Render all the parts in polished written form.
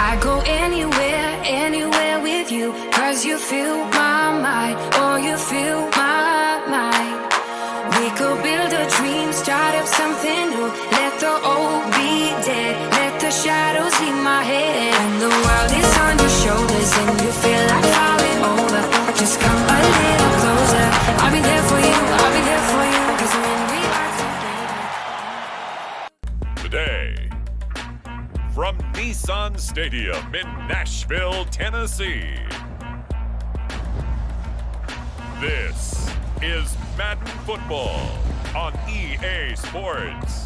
I go anywhere, anywhere with you, 'cause you fill my mind, or you fill my mind. We could build a dream, start up something new. Let the old be dead, let the shadows leave my head. And the world is on your shoulders and you feel like falling over. Just come a little closer. I'll be there for you, I'll be there for you. 'Cause when we are together. Today, from Nissan Stadium in Nashville, Tennessee, this is Madden Football on EA Sports.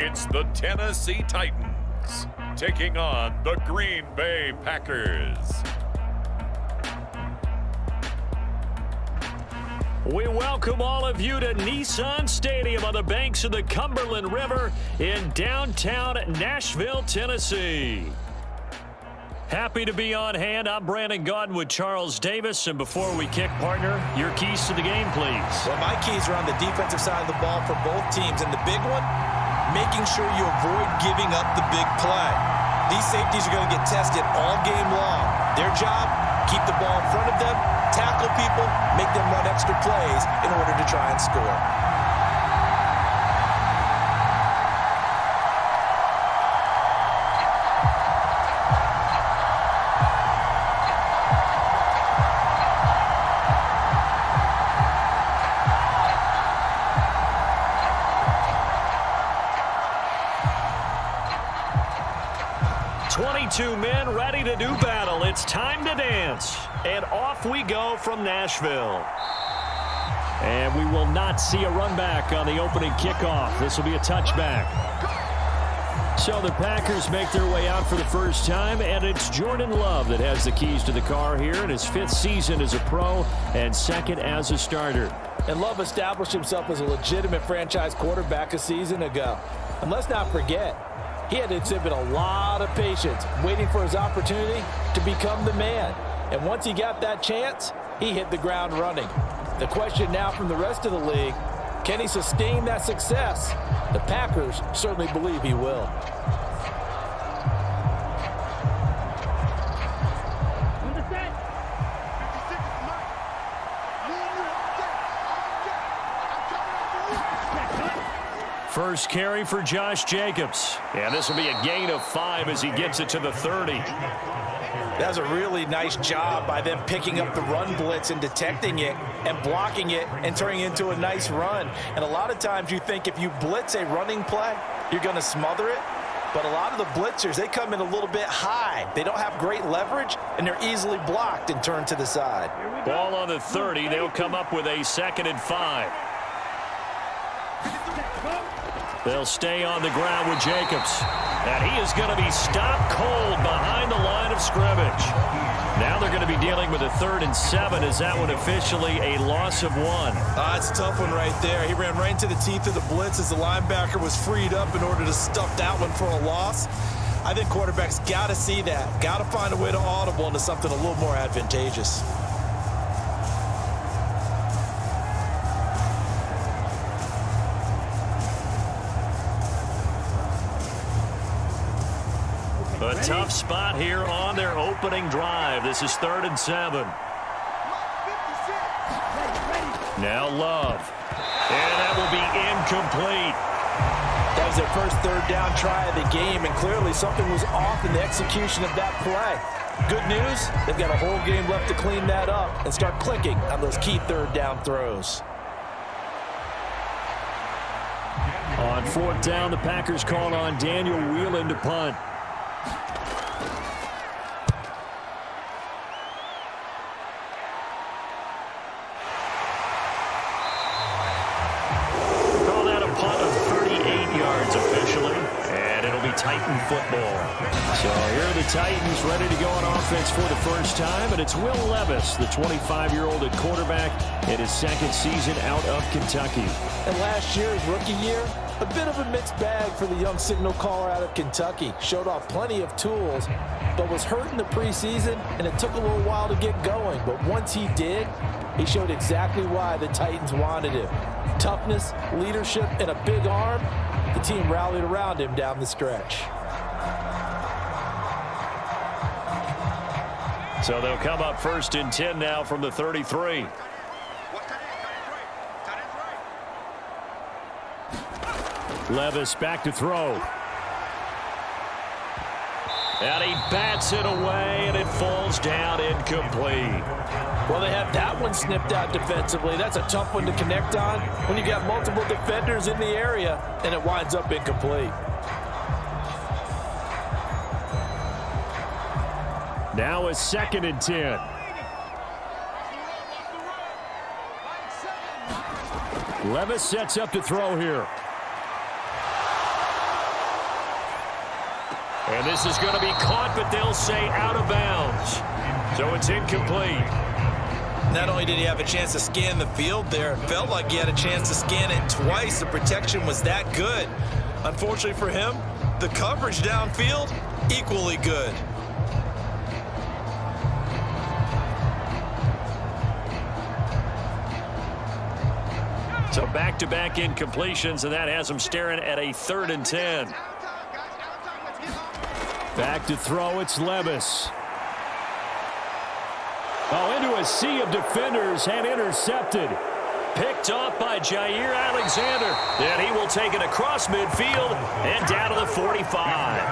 It's the Tennessee Titans taking on the Green Bay Packers. We welcome all of you to Nissan Stadium on the banks of the Cumberland River in downtown Nashville, Tennessee. Happy to be on hand. I'm Brandon Gaudin with Charles Davis. And before we kick, partner, your keys to the game, please. Well, my keys are on the defensive side of the ball for both teams. And the big one, making sure you avoid giving up the big play. These safeties are going to get tested all game long. Their job, keep the ball in front of them, tackle people, make them run extra plays in order to try and score. 22 men ready to do battle. It's time to dance. And off we go from Nashville. And we will not see a run back on the opening kickoff. This will be a touchback. So the Packers make their way out for the first time, and it's Jordan Love that has the keys to the car here in his 5th season as a pro and 2nd as a starter. And Love established himself as a legitimate franchise quarterback a season ago. And let's not forget, he had to exhibit a lot of patience waiting for his opportunity to become the man. And once he got that chance, he hit the ground running. The question now from the rest of the league, can he sustain that success? The Packers certainly believe he will. First carry for Josh Jacobs. And this will be a gain of 5 as he gets it to the 30. That was a really nice job by them picking up the run blitz and detecting it and blocking it and turning it into a nice run. And a lot of times you think if you blitz a running play, you're going to smother it. But a lot of the blitzers, they come in a little bit high. They don't have great leverage, and they're easily blocked and turned to the side. Ball on the 30. They'll come up with a 2nd and 5. They'll stay on the ground with Jacobs. And he is going to be stopped cold behind the line of scrimmage. Now they're going to be dealing with a 3rd and 7. Is that one officially a loss of 1? It's a tough one right there. He ran right into the teeth of the blitz as the linebacker was freed up in order to stuff that one for a loss. I think quarterbacks got to see that. Got to find a way to audible into something a little more advantageous. A tough spot here on their opening drive. This is 3rd and 7. Now Love. And that will be incomplete. That was their first 3rd down try of the game, and clearly something was off in the execution of that play. Good news, they've got a whole game left to clean that up and start clicking on those key 3rd down throws. On 4th down, the Packers call on Daniel Whelan to punt. Titan football. So here are the Titans ready to go on offense for the first time, and it's Will Levis, the 25-year-old at quarterback, in his second season out of Kentucky. And last year, his rookie year, a bit of a mixed bag for the young signal caller out of Kentucky. Showed off plenty of tools, but was hurt in the preseason, and it took a little while to get going. But once he did, he showed exactly why the Titans wanted him. Toughness, leadership, and a big arm. The team rallied around him down the stretch. So they'll come up 1st and 10 now from the 33. Levis back to throw. And he bats it away, and it falls down incomplete. Well, they have that one snipped out defensively. That's a tough one to connect on when you got multiple defenders in the area, and it winds up incomplete. Now a 2nd and 10. Levis sets up to throw here. And this is going to be caught, but they'll say out of bounds. So it's incomplete. Not only did he have a chance to scan the field there, it felt like he had a chance to scan it twice. The protection was that good. Unfortunately for him, the coverage downfield, equally good. So back-to-back incompletions, and that has him staring at a 3rd and 10. Back to throw, it's Levis. Oh, into a sea of defenders and intercepted. Picked off by Jair Alexander. And he will take it across midfield and down to the 45.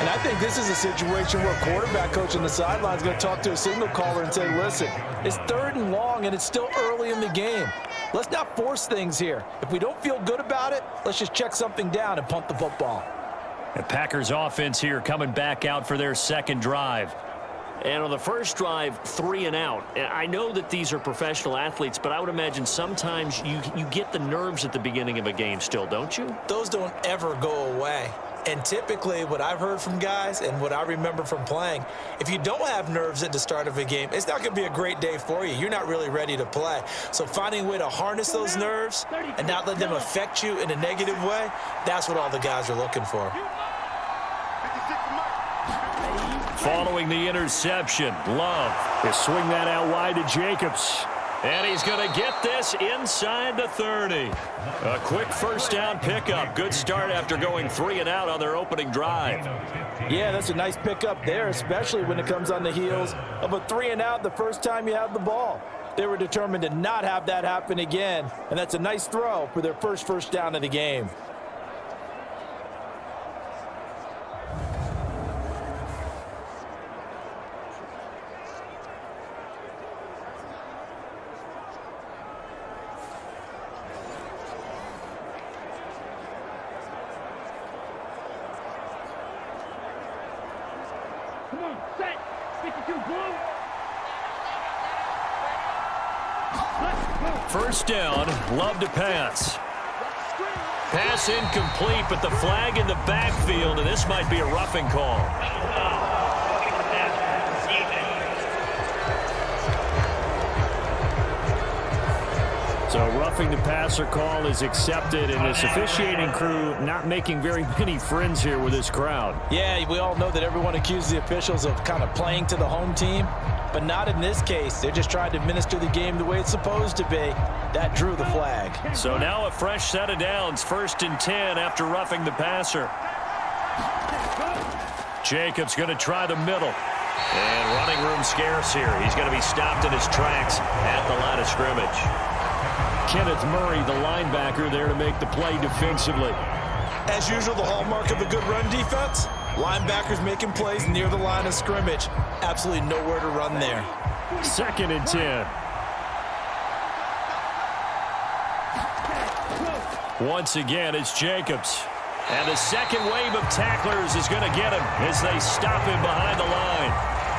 And I think this is a situation where a quarterback coach on the sideline is going to talk to a signal caller and say, listen, it's 3rd and long, and it's still early in the game. Let's not force things here. If we don't feel good about it, let's just check something down and punt the football. The Packers offense here coming back out for their 2nd drive. And on the first drive, 3 and out. And I know that these are professional athletes, but I would imagine sometimes you get the nerves at the beginning of a game still, don't you? Those don't ever go away. And typically what I've heard from guys and what I remember from playing, if you don't have nerves at the start of a game, it's not going to be a great day for you. You're not really ready to play. So finding a way to harness those nerves and not let them affect you in a negative way, that's what all the guys are looking for. Following the interception, Love will swing that out wide to Jacobs. And he's going to get this inside the 30. A quick first down pickup. Good start after going 3 and out on their opening drive. Yeah, that's a nice pickup there, especially when it comes on the heels of a 3 and out the first time you have the ball. They were determined to not have that happen again, and that's a nice throw for their first down of the game. Come on, set. 52 blue. First down, Love to pass. Pass incomplete, but the flag in the backfield, and this might be a roughing call. So roughing the passer call is accepted, and this officiating crew not making very many friends here with this crowd. Yeah, we all know that everyone accuses the officials of kind of playing to the home team, but not in this case. They're just trying to administer the game the way it's supposed to be. That drew the flag. So now a fresh set of downs, 1st and 10 after roughing the passer. Jacobs going to try the middle. And running room scarce here. He's going to be stopped in his tracks at the line of scrimmage. Kenneth Murray, the linebacker, there to make the play defensively. As usual, the hallmark of a good run defense, linebackers making plays near the line of scrimmage. Absolutely nowhere to run there. 2nd and 10. Once again, it's Jacobs. And the second wave of tacklers is going to get him as they stop him behind the line.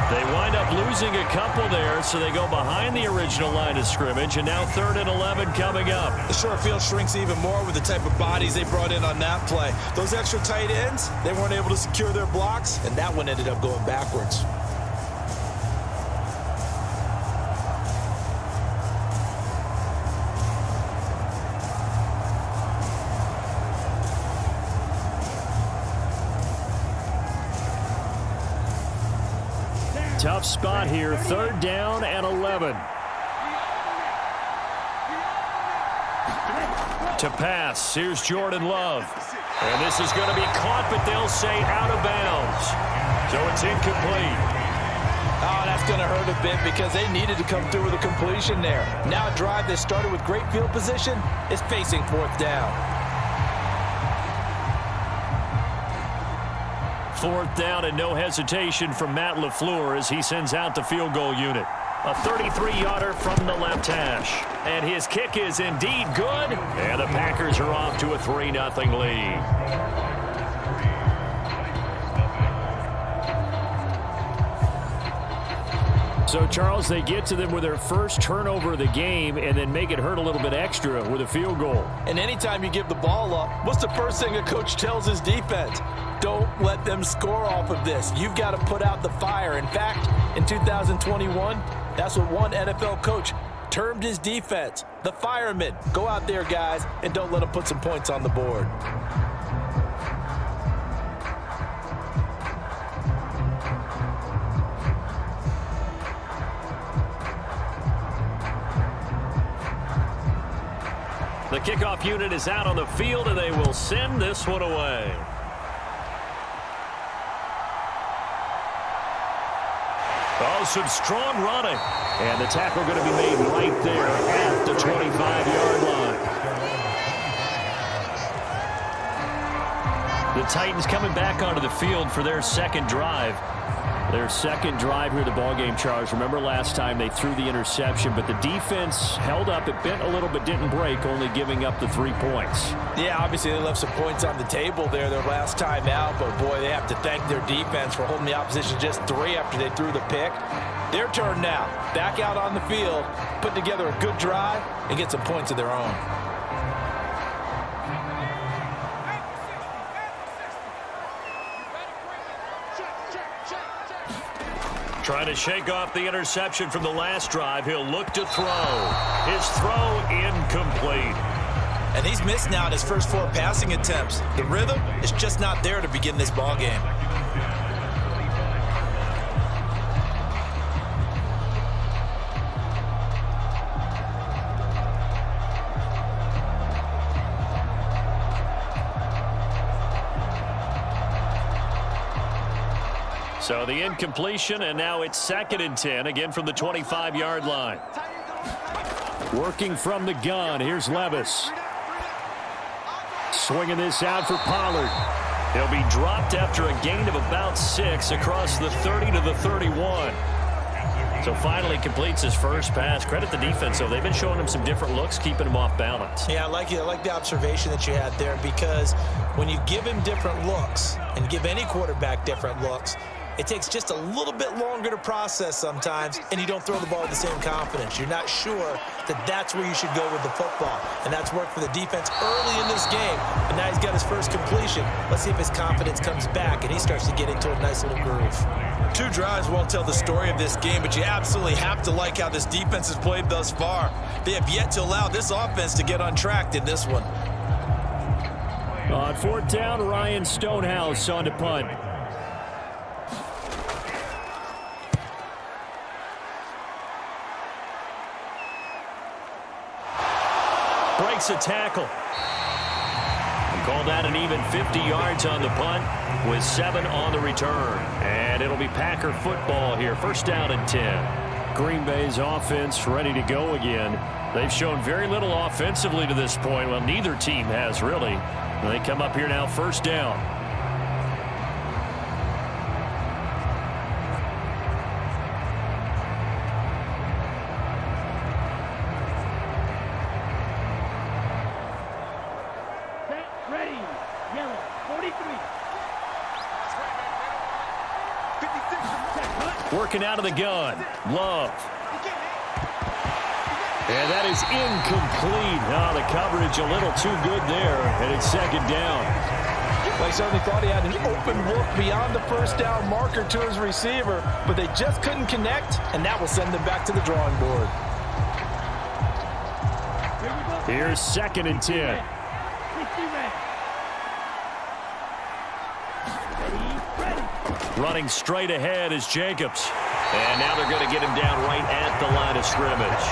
They wind up losing a couple there, so they go behind the original line of scrimmage, and now 3rd and 11 coming up. The short field shrinks even more with the type of bodies they brought in on that play. Those extra tight ends, they weren't able to secure their blocks, and that one ended up going backwards. Tough spot here, 3rd down and 11. To pass, here's Jordan Love. And this is going to be caught, but they'll say out of bounds. So it's incomplete. Oh, that's going to hurt a bit because they needed to come through with a completion there. Now a drive that started with great field position is facing 4th down. 4th down and no hesitation from Matt LaFleur as he sends out the field goal unit. A 33-yarder from the left hash. And his kick is indeed good. And the Packers are off to a 3-0 lead. So, Charles, they get to them with their first turnover of the game and then make it hurt a little bit extra with a field goal. And anytime you give the ball up, what's the first thing a coach tells his defense? Don't let them score off of this. You've got to put out the fire. In fact, in 2021, that's what one NFL coach termed his defense, the firemen. Go out there, guys, and don't let them put some points on the board. The kickoff unit is out on the field, and they will send this one away. Oh, some strong running. And the tackle going to be made right there at the 25-yard line. The Titans coming back onto the field for their second drive. Their second drive here, the ballgame, Charles. Remember last time they threw the interception, but the defense held up. It bent a little but didn't break, only giving up the 3 points. Yeah, obviously they left some points on the table there their last time out, but boy, they have to thank their defense for holding the opposition just 3 after they threw the pick. Their turn now. Back out on the field, put together a good drive, and get some points of their own. Trying to shake off the interception from the last drive. He'll look to throw. His throw incomplete. And he's missed now in his first 4 passing attempts. The rhythm is just not there to begin this ball game. So the incompletion, and now it's 2nd and 10, again from the 25-yard line. Working from the gun, here's Levis. Swinging this out for Pollard. He'll be dropped after a gain of about 6 across the 30 to the 31. So finally completes his first pass. Credit the defense, though. They've been showing him some different looks, keeping him off balance. Yeah, I like the observation that you had there, because when you give him different looks and give any quarterback different looks, it takes just a little bit longer to process sometimes, and you don't throw the ball with the same confidence. You're not sure that that's where you should go with the football, and that's worked for the defense early in this game, and now he's got his first completion. Let's see if his confidence comes back, and he starts to get into a nice little groove. 2 drives won't tell the story of this game, but you absolutely have to like how this defense has played thus far. They have yet to allow this offense to get untracked in this one. On 4th down, Ryan Stonehouse on to punt. Breaks a tackle. And call that an even 50 yards on the punt with 7 on the return. And it'll be Packer football here. 1st down and 10. Green Bay's offense ready to go again. They've shown very little offensively to this point. Well, neither team has really. And they come up here now 1st down. Working out of the gun. Love. And that is incomplete. Oh, the coverage a little too good there, and it's second down. Well, he certainly thought he had an open look beyond the first down marker to his receiver, but they just couldn't connect, and that will send them back to the drawing board. Here's 2nd and 10. Running straight ahead is Jacobs. And now they're going to get him down right at the line of scrimmage.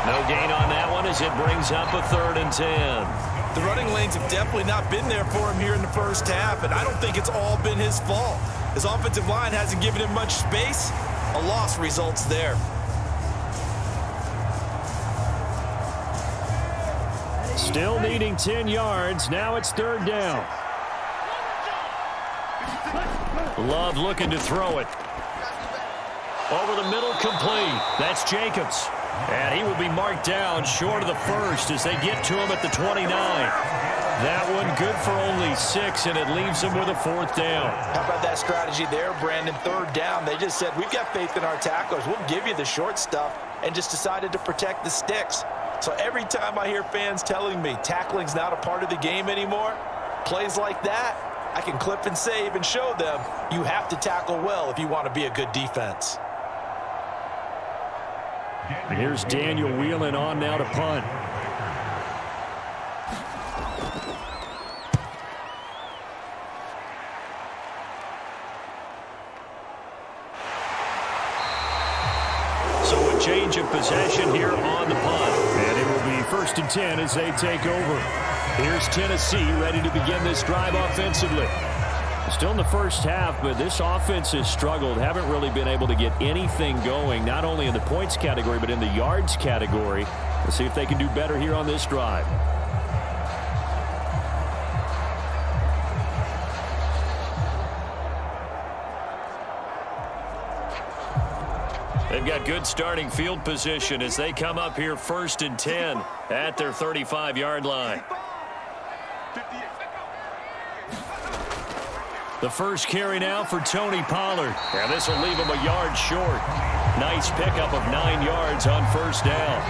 No gain on that one as it brings up a 3rd and 10. The running lanes have definitely not been there for him here in the first half, and I don't think it's all been his fault. His offensive line hasn't given him much space. A loss results there. Still needing 10 yards. Now it's 3rd down. Love looking to throw it. Over the middle, complete. That's Jacobs. And he will be marked down short of the first as they get to him at the 29. That one good for only 6, and it leaves him with a 4th down. How about that strategy there, Brandon? 3rd down. They just said, we've got faith in our tacklers. We'll give you the short stuff, and just decided to protect the sticks. So every time I hear fans telling me tackling's not a part of the game anymore, plays like that, I can clip and save and show them you have to tackle well if you want to be a good defense. Here's Daniel Whelan on now to punt. So a change of possession here on the punt. And it will be 1st and 10 as they take over. Here's Tennessee ready to begin this drive offensively. Still in the first half, but this offense has struggled. Haven't really been able to get anything going, not only in the points category, but in the yards category. Let's see if they can do better here on this drive. They've got good starting field position as they come up here 1st and 10 at their 35-yard line. The first carry now for Tony Pollard. And this will leave him a yard short. Nice pickup of 9 yards on 1st down.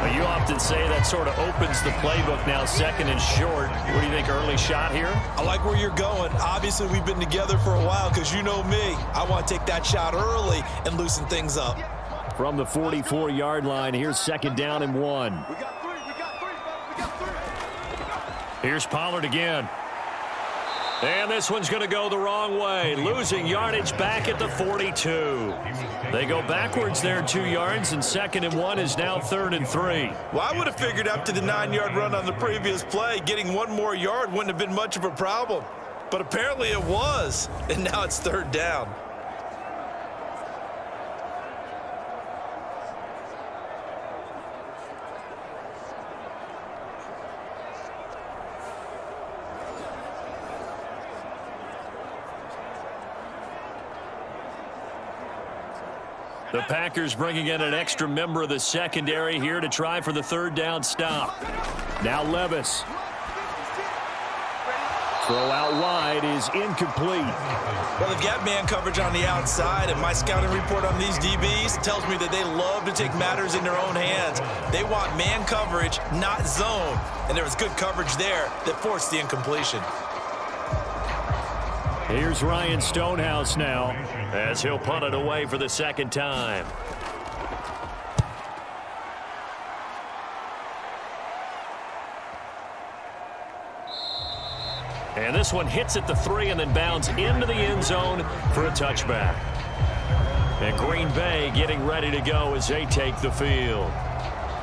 Well, you often say that sort of opens the playbook now, 2nd and short. What do you think, early shot here? I like where you're going. Obviously, we've been together for a while because you know me. I want to take that shot early and loosen things up. From the 44-yard line, here's 2nd down and 1. Here's Pollard again. And this one's going to go the wrong way. Losing yardage back at the 42. They go backwards there 2 yards, and 2nd and 1 is now 3rd and 3. Well, I would have figured after the 9-yard run on the previous play, getting 1 more yard wouldn't have been much of a problem. But apparently it was, and now it's 3rd down. The Packers bringing in an extra member of the secondary here to try for the 3rd down stop. Now Levis. Throw out wide is incomplete. Well, they've got man coverage on the outside, and my scouting report on these DBs tells me that they love to take matters in their own hands. They want man coverage, not zone. And there was good coverage there that forced the incompletion. Here's Ryan Stonehouse now as he'll punt it away for the 2nd time. And this one hits at the 3 and then bounds into the end zone for a touchback. And Green Bay getting ready to go as they take the field.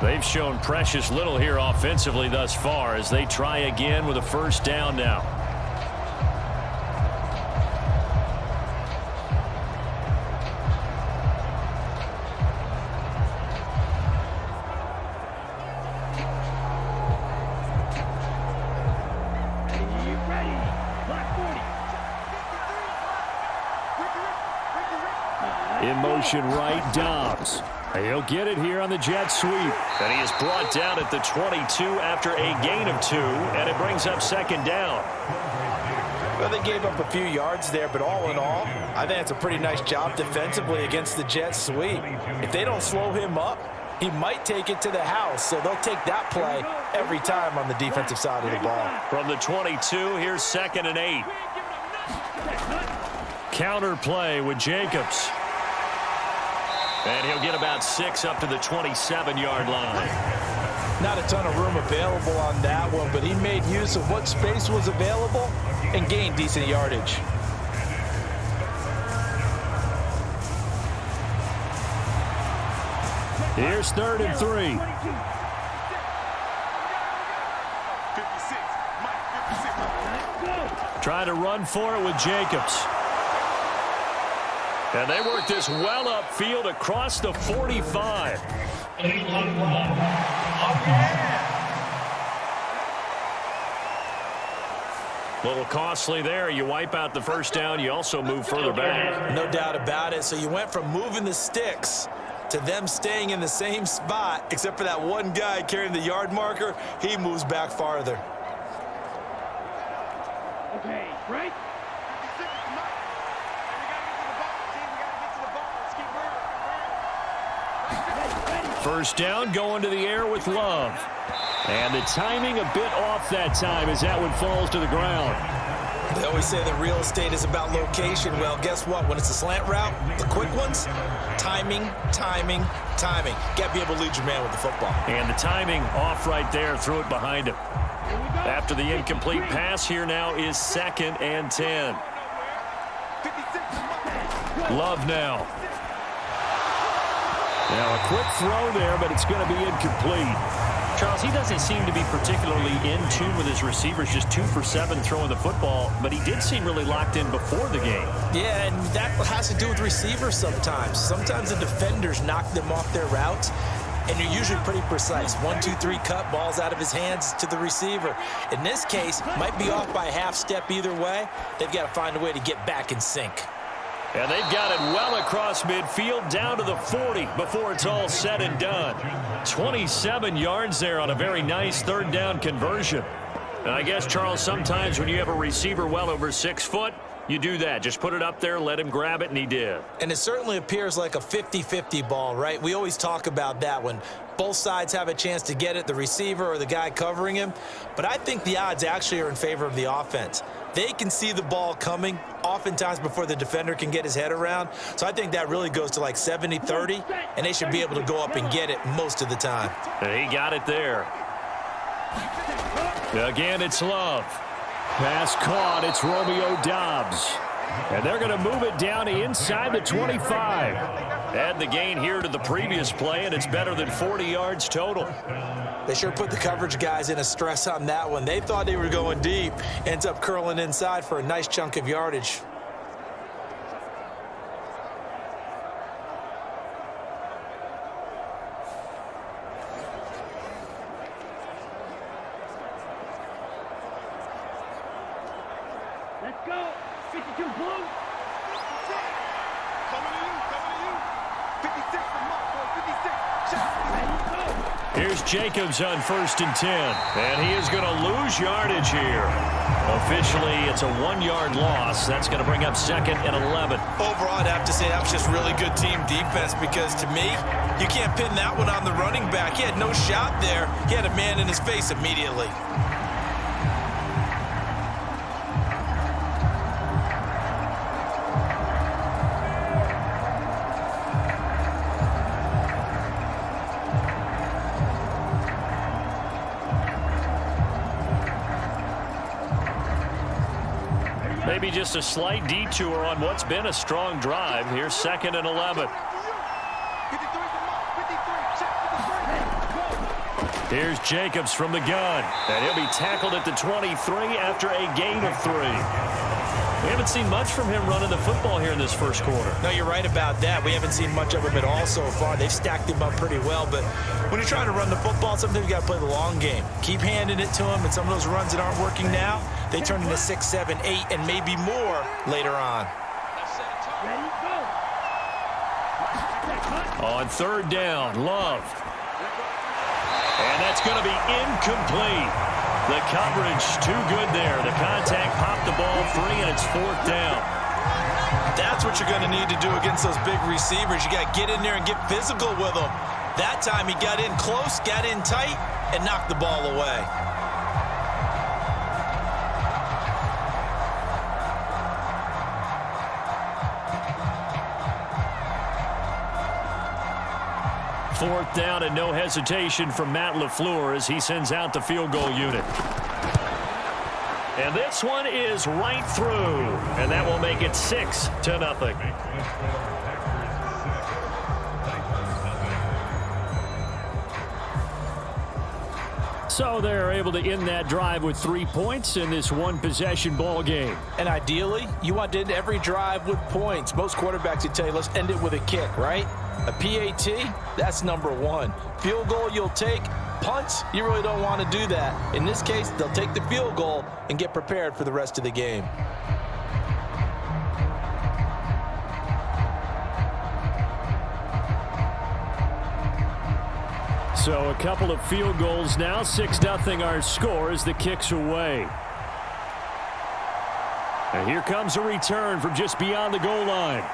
They've shown precious little here offensively thus far as they try again with a 1st down now. In motion right, Dobbs. He'll get it here on the jet sweep. And he is brought down at the 22 after a gain of 2, and it brings up 2nd down. Well, they gave up a few yards there, but all in all, I think it's a pretty nice job defensively against the jet sweep. If they don't slow him up, he might take it to the house, so they'll take that play every time on the defensive side of the ball. From the 22, here's 2nd and 8. Counter play with Jacobs. And he'll get about 6 up to the 27-yard line. Not a ton of room available on that one, but he made use of what space was available and gained decent yardage. Here's 3rd and 3. Trying to run for it with Jacobs. And they work this well upfield across the 45. A little costly there. You wipe out the first down. You also move further back. No doubt about it. So you went from moving the sticks to them staying in the same spot, except for that one guy carrying the yard marker. He moves back farther. Okay, right? First down, going to the air with Love. And the timing a bit off that time as that one falls to the ground. They always say that real estate is about location. Well, guess what? When it's a slant route, the quick ones, timing, timing, timing. Got to be able to lead your man with the football. And the timing off right there, threw it behind him. After the incomplete pass, here now is 2nd and 10. Love now. Now a quick throw there, but it's going to be incomplete. Charles, he doesn't seem to be particularly in tune with his receivers, just 2 for 7 throwing the football, but he did seem really locked in before the game. Yeah, and that has to do with receivers sometimes. Sometimes the defenders knock them off their routes, and you're usually pretty precise. 1, 2, 3 cut, balls out of his hands to the receiver. In this case, might be off by a half step either way. They've got to find a way to get back in sync. And they've got it well across midfield down to the 40 before it's all said and done. 27 yards there on a very nice 3rd down conversion. And I guess, Charles, sometimes when you have a receiver well over 6 foot, you do that. Just put it up there, let him grab it, and he did. And it certainly appears like a 50-50 ball, right? We always talk about that when both sides have a chance to get it, the receiver or the guy covering him. But I think the odds actually are in favor of the offense. They can see the ball coming oftentimes before the defender can get his head around. So I think that really goes to like 70-30, and they should be able to go up and get it most of the time. And he got it there. Again, it's Love. Pass caught. It's Romeo Doubs. And they're going to move it down to inside the 25. Add the gain here to the previous play, and it's better than 40 yards total. They sure put the coverage guys in a stress on that one. They thought they were going deep. Ends up curling inside for a nice chunk of yardage. Let's go. 52 blue. Here's Jacobs on 1st and 10. And he is going to lose yardage here. Officially, it's a 1-yard loss. That's going to bring up 2nd and 11. Overall, I'd have to say that was just really good team defense because, to me, you can't pin that one on the running back. He had no shot there. He had a man in his face immediately. Maybe just a slight detour on what's been a strong drive. Here's 2nd and 11. Here's Jacobs from the gun. And he'll be tackled at the 23 after a gain of 3. We haven't seen much from him running the football here in this first quarter. No, you're right about that. We haven't seen much of him at all so far. They've stacked him up pretty well. But when you're trying to run the football, sometimes you got to play the long game. Keep handing it to him. And some of those runs that aren't working now, they turn into 6, 7, 8, and maybe more later on. Ready, go. On 3rd down, Love. And that's going to be incomplete. The coverage too good there. The contact popped the ball free, and it's 4th down. That's what you're going to need to do against those big receivers. You got to get in there and get physical with them. That time he got in close, got in tight, and knocked the ball away. Fourth down and no hesitation from Matt LaFleur as he sends out the field goal unit. And this one is right through, and that will make it 6-0. So they're able to end that drive with 3 points in this one-possession ball game. And ideally, you want to end every drive with points. Most quarterbacks would tell you, let's end it with a kick, right? A PAT, that's number 1. Field goal you'll take. Punts, you really don't want to do that. In this case, they'll take the field goal and get prepared for the rest of the game. So a couple of field goals now. 6-0 our score as the kick's away. And here comes a return from just beyond the goal line.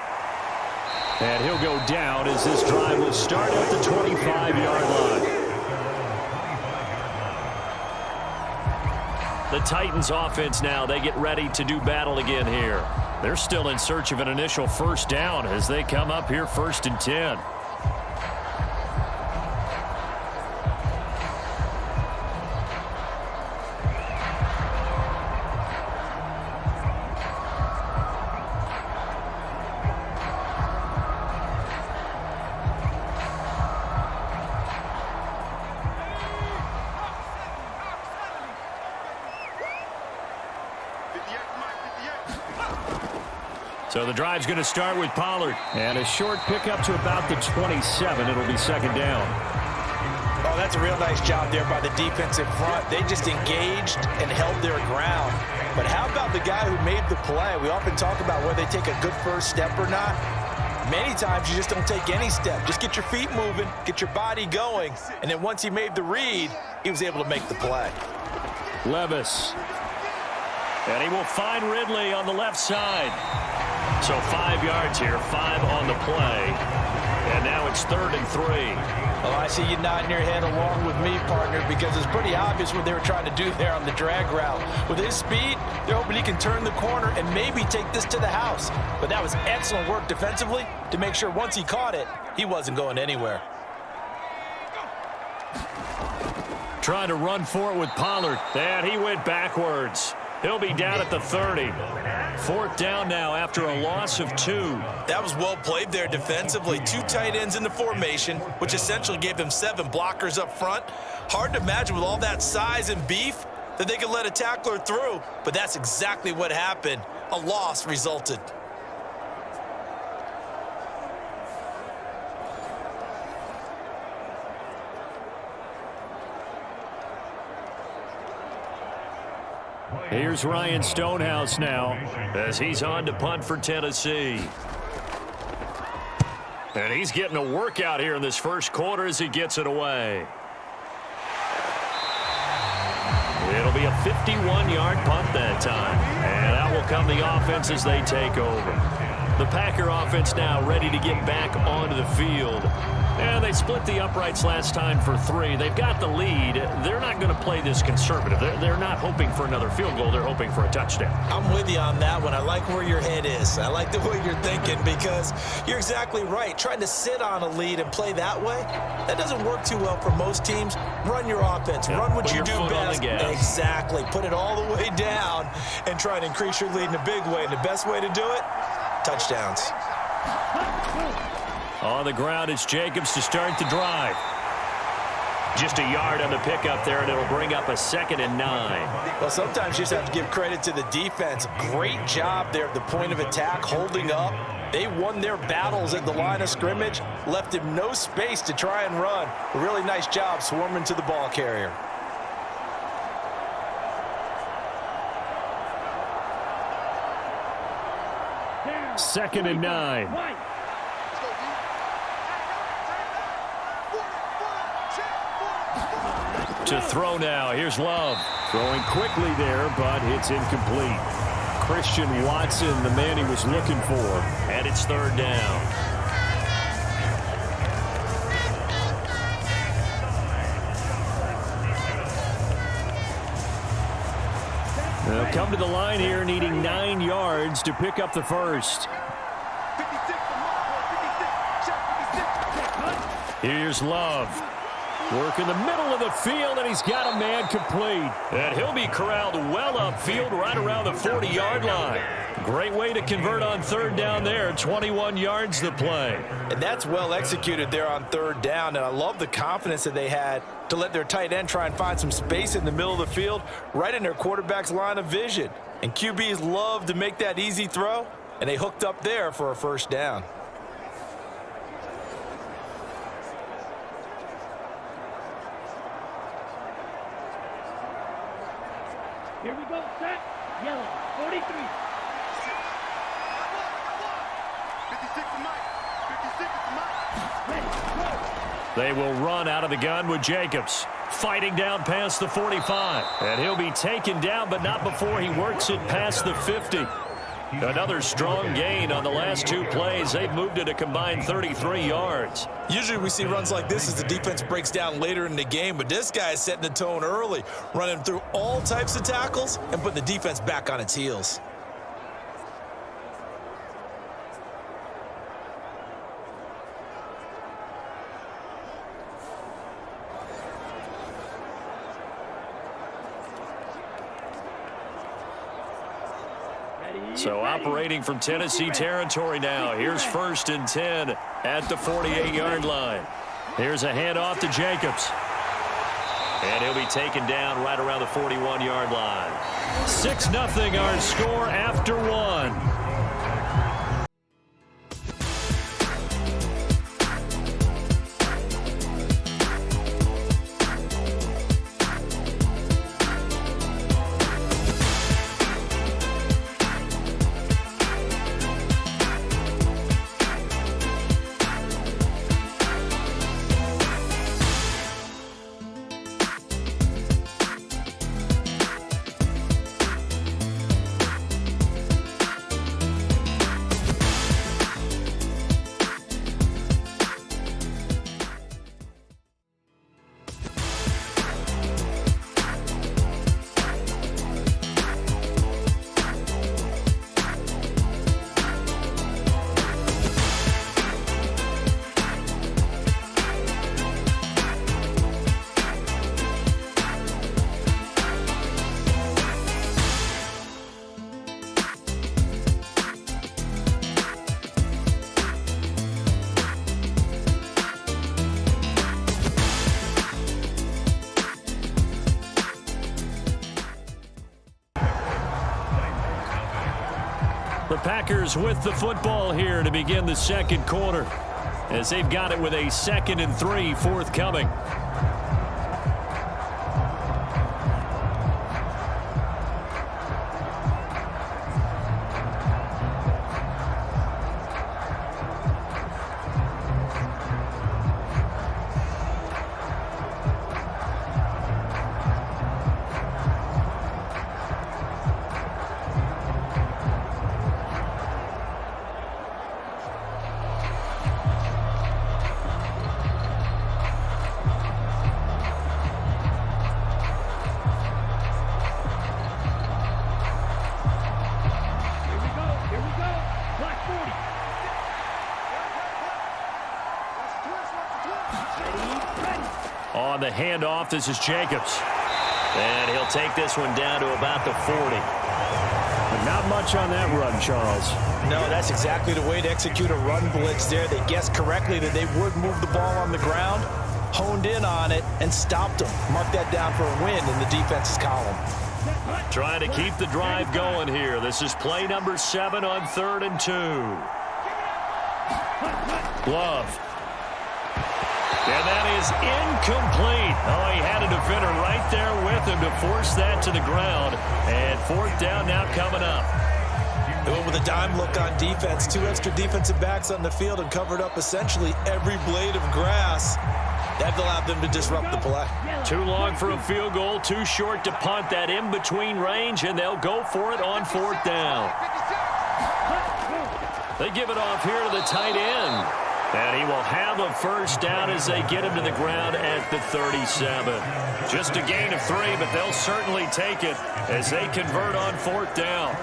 And he'll go down as this drive will start at the 25-yard line. The Titans offense now, they get ready to do battle again here. They're still in search of an initial first down as they come up here 1st and 10. So the drive's going to start with Pollard. And a short pickup to about the 27. It'll be 2nd down. Oh, that's a real nice job there by the defensive front. They just engaged and held their ground. But how about the guy who made the play? We often talk about whether they take a good first step or not. Many times you just don't take any step. Just get your feet moving, get your body going. And then once he made the read, he was able to make the play. Levis. And he will find Ridley on the left side. So 5 yards here, 5 on the play. And now it's 3rd and 3. Well, I see you nodding your head along with me, partner, because it's pretty obvious what they were trying to do there on the drag route. With his speed, they're hoping he can turn the corner and maybe take this to the house. But that was excellent work defensively to make sure once he caught it, he wasn't going anywhere. Trying to run for it with Pollard. And he went backwards. He'll be down at the 30. 4th down now after a loss of 2. That was well played there defensively. 2 tight ends in the formation, which essentially gave them 7 blockers up front. Hard to imagine with all that size and beef that they could let a tackler through, but that's exactly what happened. A loss resulted. Here's Ryan Stonehouse now as he's on to punt for Tennessee. And he's getting a workout here in this first quarter as he gets it away. It'll be a 51-yard punt that time. And out will come the offense as they take over. The Packer offense now ready to get back onto the field. And they split the uprights last time for 3. They've got the lead. They're not going to play this conservative. They're not hoping for another field goal. They're hoping for a touchdown. I'm with you on that one. I like where your head is. I like the way you're thinking because you're exactly right. Trying to sit on a lead and play that way, that doesn't work too well for most teams. Run your offense. Run what you do best. Exactly. Put it all the way down and try to increase your lead in a big way. And the best way to do it, touchdowns. On the ground, it's Jacobs to start the drive. Just a yard on the pickup there, and it'll bring up a 2nd and 9. Well, sometimes you just have to give credit to the defense. Great job there at the point of attack, holding up. They won their battles at the line of scrimmage, left him no space to try and run. A really nice job swarming to the ball carrier. Second and 9. To throw now. Here's Love. Throwing quickly there, but it's incomplete. Christian Watson, the man he was looking for. And it's third down. They'll come to the line here needing 9 yards to pick up the first. Here's Love. Work in the middle of the field, and he's got a man complete. And he'll be corralled well upfield right around the 40-yard line. Great way to convert on third down there. 21 yards to play. And that's well executed there on third down, and I love the confidence that they had to let their tight end try and find some space in the middle of the field, right in their quarterback's line of vision. And QBs love to make that easy throw, and they hooked up there for a first down. Here we go, set, yellow, 43. 56 to Mike, 56 to Mike. Ready, go. They will run out of the gun with Jacobs. Fighting down past the 45. And he'll be taken down, but not before he works it past the 50. Another strong gain on the last 2 plays. They've moved it a combined 33 yards. Usually we see runs like this as the defense breaks down later in the game, but this guy is setting the tone early, running through all types of tackles and putting the defense back on its heels. So operating from Tennessee territory now. Here's 1st and 10 at the 48-yard line. Here's a handoff to Jacobs. And he'll be taken down right around the 41-yard line. 6-0 our score after 1. The Packers with the football here to begin the second quarter, as they've got it with a 2nd and 3 forthcoming. On the handoff, this is Jacobs. And he'll take this one down to about the 40. But not much on that run, Charles. No, that's exactly the way to execute a run blitz there. They guessed correctly that they would move the ball on the ground, honed in on it, and stopped them. Mark that down for a win in the defense's column. Trying to keep the drive going here. This is play number 7 on 3rd and 2. Love. And that is incomplete. Oh, he had a defender right there with him to force that to the ground. And 4th down now coming up. They went with a dime look on defense. 2 extra defensive backs on the field and covered up essentially every blade of grass. That allowed them to disrupt the play. Too long for a field goal, too short to punt. That in-between range, and they'll go for it on 4th down. They give it off here to the tight end. And he will have a first down as they get him to the ground at the 37. Just a gain of 3, but they'll certainly take it as they convert on 4th down.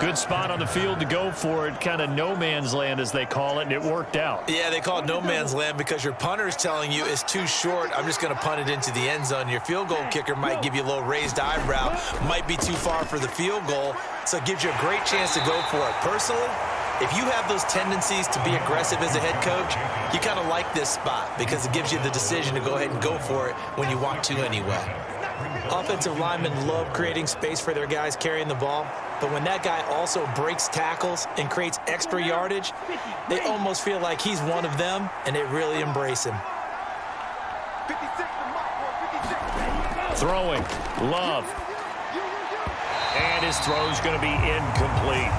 Good spot on the field to go for it. Kind of no man's land, as they call it, and it worked out. Yeah, they call it no man's land because your punter is telling you it's too short. I'm just going to punt it into the end zone. Your field goal kicker might give you a little raised eyebrow, might be too far for the field goal, so it gives you a great chance to go for it. Personally, if you have those tendencies to be aggressive as a head coach, you kind of like this spot because it gives you the decision to go ahead and go for it when you want to anyway. Offensive linemen love creating space for their guys carrying the ball, but when that guy also breaks tackles and creates extra yardage, they almost feel like he's one of them, and they really embrace him. Throwing, Love. And his throw's going to be incomplete.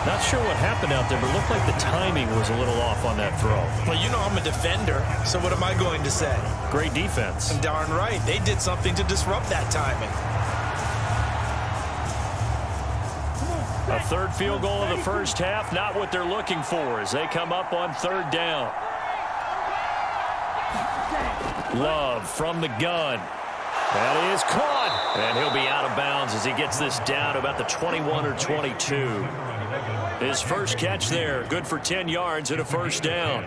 Not sure what happened out there, but it looked like the timing was a little off on that throw. Well, you know I'm a defender, so what am I going to say? Great defense. Darn right. They did something to disrupt that timing. A third field goal in the first half, not what they're looking for as they come up on 3rd down. Love from the gun. That is caught. And he'll be out of bounds as he gets this down to about the 21 or 22. His first catch there, good for 10 yards and a first down.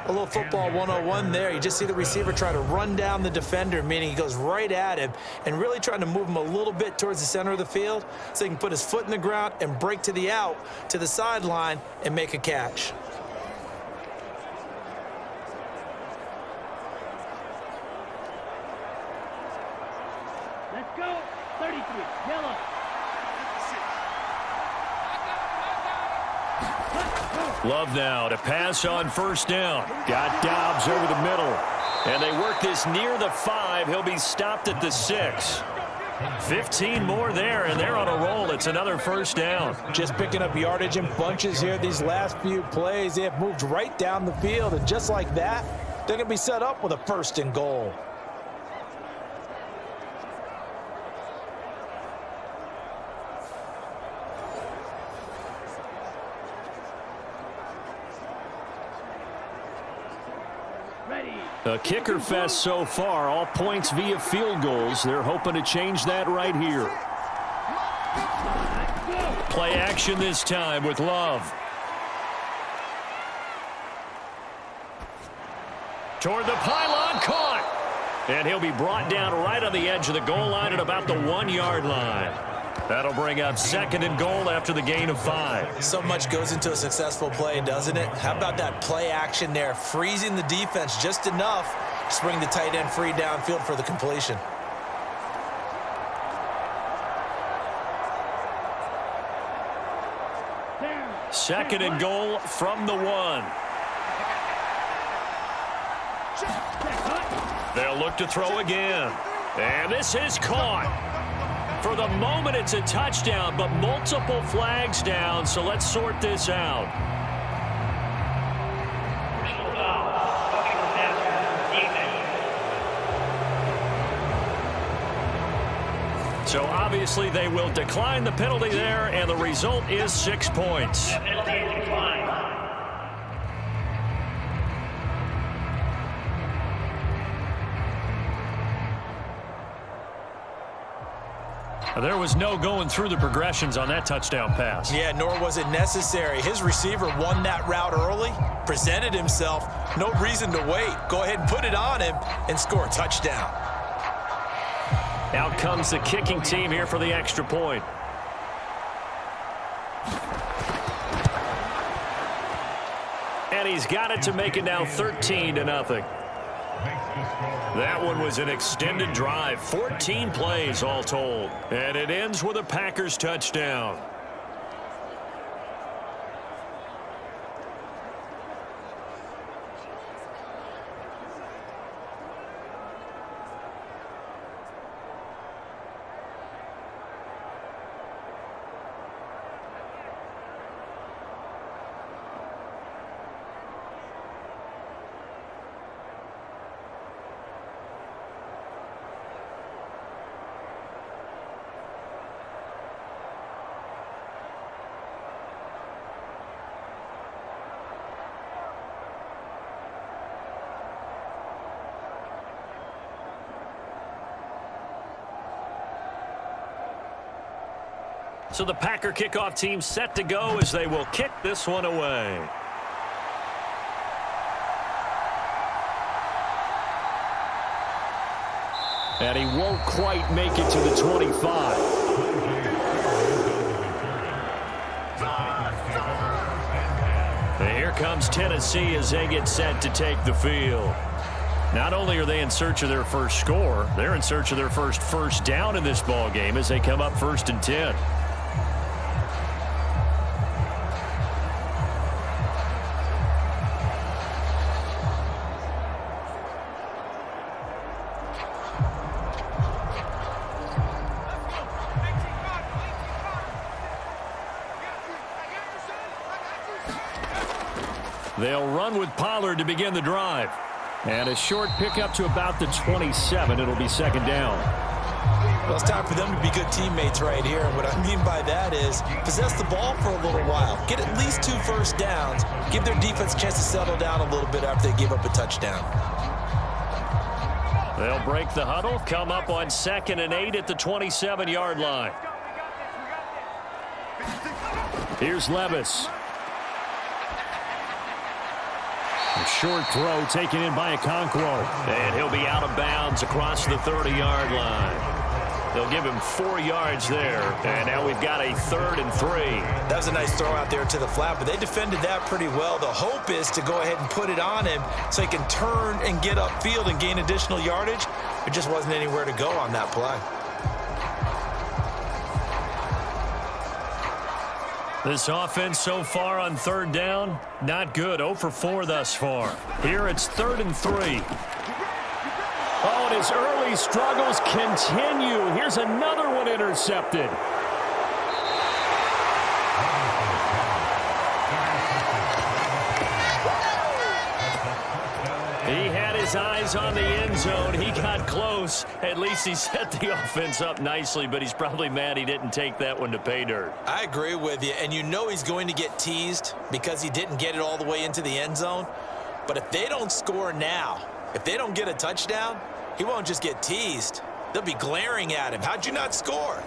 A little football 101 there. You just see the receiver try to run down the defender, meaning he goes right at him and really trying to move him a little bit towards the center of the field so he can put his foot in the ground and break to the out, to the sideline, and make a catch. Let's go. 33. Yellow. Love now to pass on 1st down. Got Dobbs over the middle. And they work this near the 5. He'll be stopped at the 6. 15 more there, and they're on a roll. It's another first down. Just picking up yardage in bunches here these last few plays. They have moved right down the field, and just like that, they're going to be set up with a 1st and goal. A kicker fest so far, all points via field goals. They're hoping to change that right here. Play action this time with Love. Toward the pylon, caught. And he'll be brought down right on the edge of the goal line at about the 1-yard line. That'll bring up 2nd and goal after the gain of 5. So much goes into a successful play, doesn't it? How about that play action there, freezing the defense just enough to bring the tight end free downfield for the completion. Second and goal from the 1. They'll look to throw again. And this is caught. For the moment, it's a touchdown, but multiple flags down, so let's sort this out. So obviously they will decline the penalty there, and the result is 6 points. There was no going through the progressions on that touchdown pass. Yeah, nor was it necessary. His receiver won that route early, presented himself, no reason to wait. Go ahead and put it on him and score a touchdown. Out comes the kicking team here for the extra point. And he's got it to make it now 13-0. That one was an extended drive, 14 plays all told. And it ends with a Packers touchdown. So the Packer kickoff team set to go as they will kick this one away. And he won't quite make it to the 25. And here comes Tennessee as they get set to take the field. Not only are they in search of their first score, they're in search of their first down in this ball game as they come up 1st and 10. They'll run with Pollard to begin the drive. And a short pickup to about the 27. It'll be 2nd down. Well, it's time for them to be good teammates right here. And what I mean by that is possess the ball for a little while. Get at least 2 first downs. Give their defense a chance to settle down a little bit after they give up a touchdown. They'll break the huddle, come up on 2nd and 8 at the 27-yard line. Here's Levis. A short throw taken in by Okonkwo. And he'll be out of bounds across the 30-yard line. They'll give him 4 yards there. And now we've got a 3rd and 3. That was a nice throw out there to the flat, but they defended that pretty well. The hope is to go ahead and put it on him so he can turn and get upfield and gain additional yardage. There just wasn't anywhere to go on that play. This offense so far on 3rd down, not good. 0 for 4 thus far. Here it's 3rd and 3. Oh, and his early struggles continue. Here's another one intercepted. He had his eyes on the end zone. He got close. At least he set the offense up nicely, but he's probably mad he didn't take that one to pay dirt. I agree with you, and you know he's going to get teased because he didn't get it all the way into the end zone. But if they don't score now, if they don't get a touchdown, he won't just get teased. They'll be glaring at him. How'd you not score?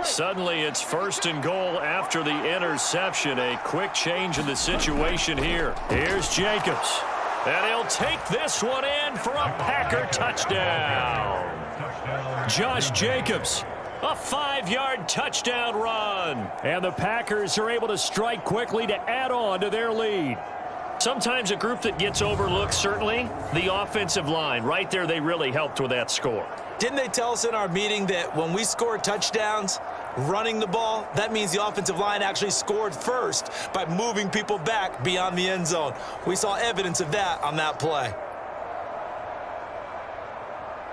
Suddenly it's 1st and goal after the interception. A quick change in the situation here. Here's Jacobs. And he'll take this one in for a Packer touchdown. Josh Jacobs, a 5-yard touchdown run. And the Packers are able to strike quickly to add on to their lead. Sometimes a group that gets overlooked, certainly, the offensive line. Right there, they really helped with that score. Didn't they tell us in our meeting that when we score touchdowns running the ball, that means the offensive line actually scored first by moving people back beyond the end zone? We saw evidence of that on that play.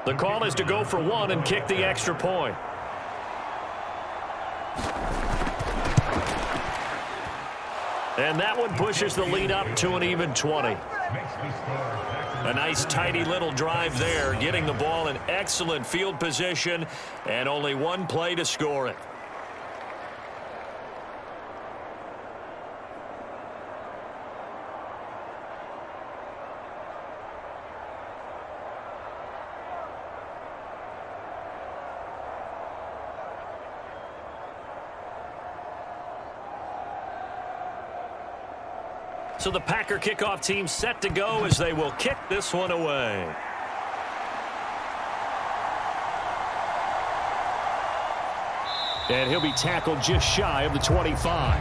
The call is to go for 1 and kick the extra point. And that one pushes the lead up to an even 20. A nice, tidy little drive there, getting the ball in excellent field position, and only 1 play to score it. So the Packer kickoff team set to go as they will kick this one away. And he'll be tackled just shy of the 25.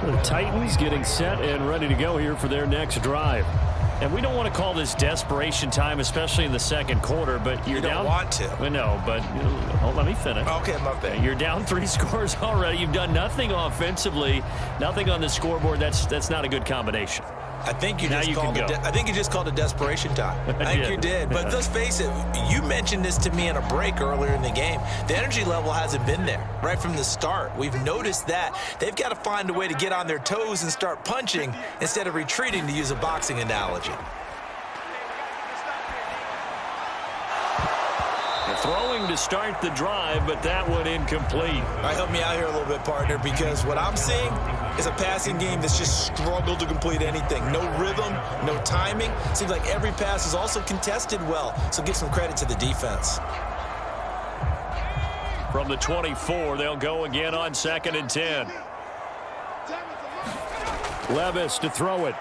The Titans getting set and ready to go here for their next drive. And we don't want to call this desperation time, especially in the 2nd quarter, but you're down. You don't want to. I know, but let me finish. Okay, my bad. You're down 3 scores already. You've done nothing offensively, nothing on the scoreboard. That's not a good combination. I think you just called it desperation time. I think you did. But let's face it, you mentioned this to me in a break earlier in the game. The energy level hasn't been there right from the start. We've noticed that. They've got to find a way to get on their toes and start punching instead of retreating, to use a boxing analogy. throwing to start the drive, but that one incomplete. All right, help me out here a little bit, partner, because what I'm seeing is a passing game that's just struggled to complete anything. No rhythm, no timing. Seems like every pass is also contested well, so give some credit to the defense. From the 24, they'll go again on 2nd and 10. Levis to throw it.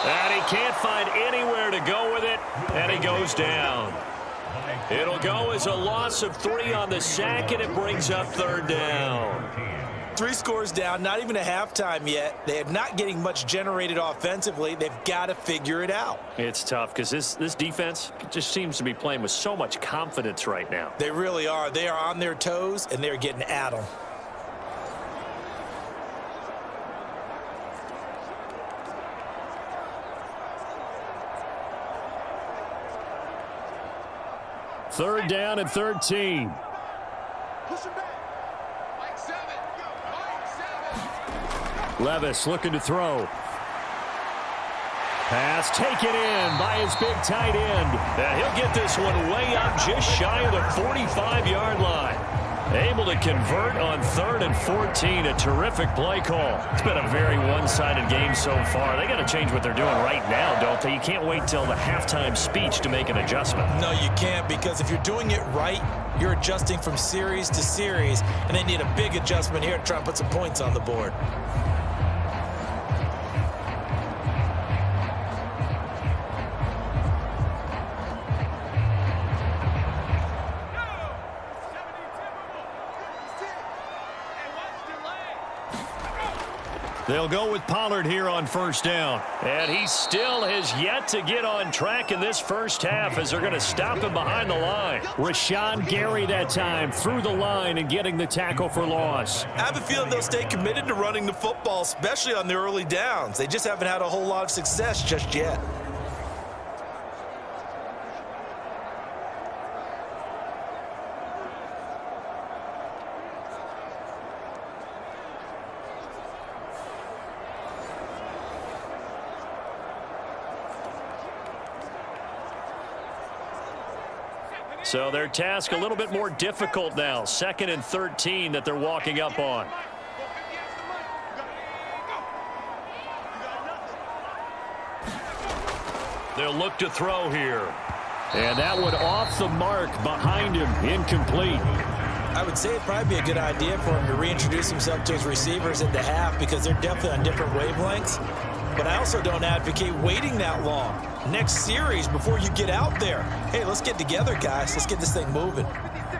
And he can't find anywhere to go with it, and he goes down. It'll go as a loss of 3 on the sack, and it brings up 3rd down. 3 scores down, not even a halftime yet. They are not getting much generated offensively. They've got to figure it out. It's tough because this defense just seems to be playing with so much confidence right now. They really are. They are on their toes, and they're getting at them. Third down and 13. Levis looking to throw. Pass taken in by his big tight end. He'll get this one way up just shy of the 45-yard line. Able to convert on 3rd and 14. A terrific play call. It's been a very one-sided game so far. They got to change what they're doing right now, don't they? You can't wait till the halftime speech to make an adjustment. No, you can't, because if you're doing it right, you're adjusting from series to series, and they need a big adjustment here to try and put some points on the board. They'll go with Pollard here on 1st down. And he still has yet to get on track in this first half as they're going to stop him behind the line. Rashawn Gary that time through the line and getting the tackle for loss. I have a feeling they'll stay committed to running the football, especially on the early downs. They just haven't had a whole lot of success just yet. So their task a little bit more difficult now. 2nd and 13 that they're walking up on. They'll look to throw here. And that one off the mark behind him. Incomplete. I would say it'd probably be a good idea for him to reintroduce himself to his receivers at the half, because they're definitely on different wavelengths. But I also don't advocate waiting that long. Next series before you get out there. Hey, let's get together, guys. Let's get this thing moving.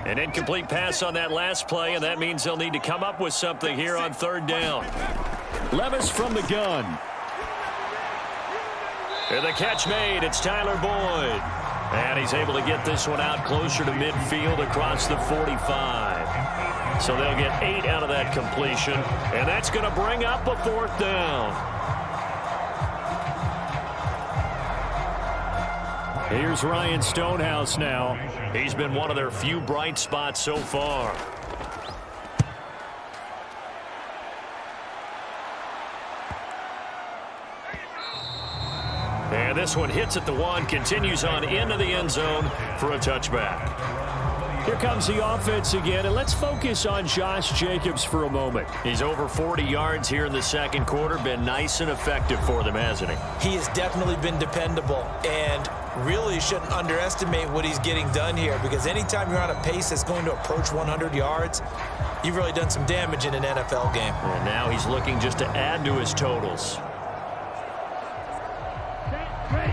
An incomplete pass on that last play, and that means they'll need to come up with something here on 3rd down. Levis from the gun. And the catch made. It's Tyler Boyd. And he's able to get this one out closer to midfield across the 45. So they'll get 8 out of that completion. And that's going to bring up a 4th down. Here's Ryan Stonehouse now. He's been one of their few bright spots so far. And this one hits at the 1, continues on into the end zone for a touchback. Here comes the offense again, and let's focus on Josh Jacobs for a moment. He's over 40 yards here in the 2nd quarter. Been nice and effective for them, hasn't he? He has definitely been dependable, and really shouldn't underestimate what he's getting done here, because anytime you're on a pace that's going to approach 100 yards, you've really done some damage in an NFL game. And now he's looking just to add to his totals.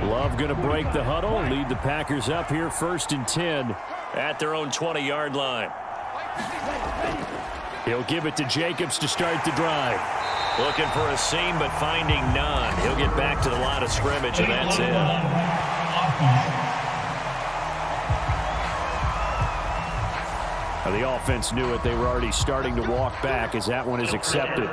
Love going to break the huddle, lead the Packers up here 1st and 10 at their own 20-yard line. He'll give it to Jacobs to start the drive. Looking for a seam, but finding none. He'll get back to the line of scrimmage, and that's it. The offense knew it. They were already starting to walk back as that one is accepted.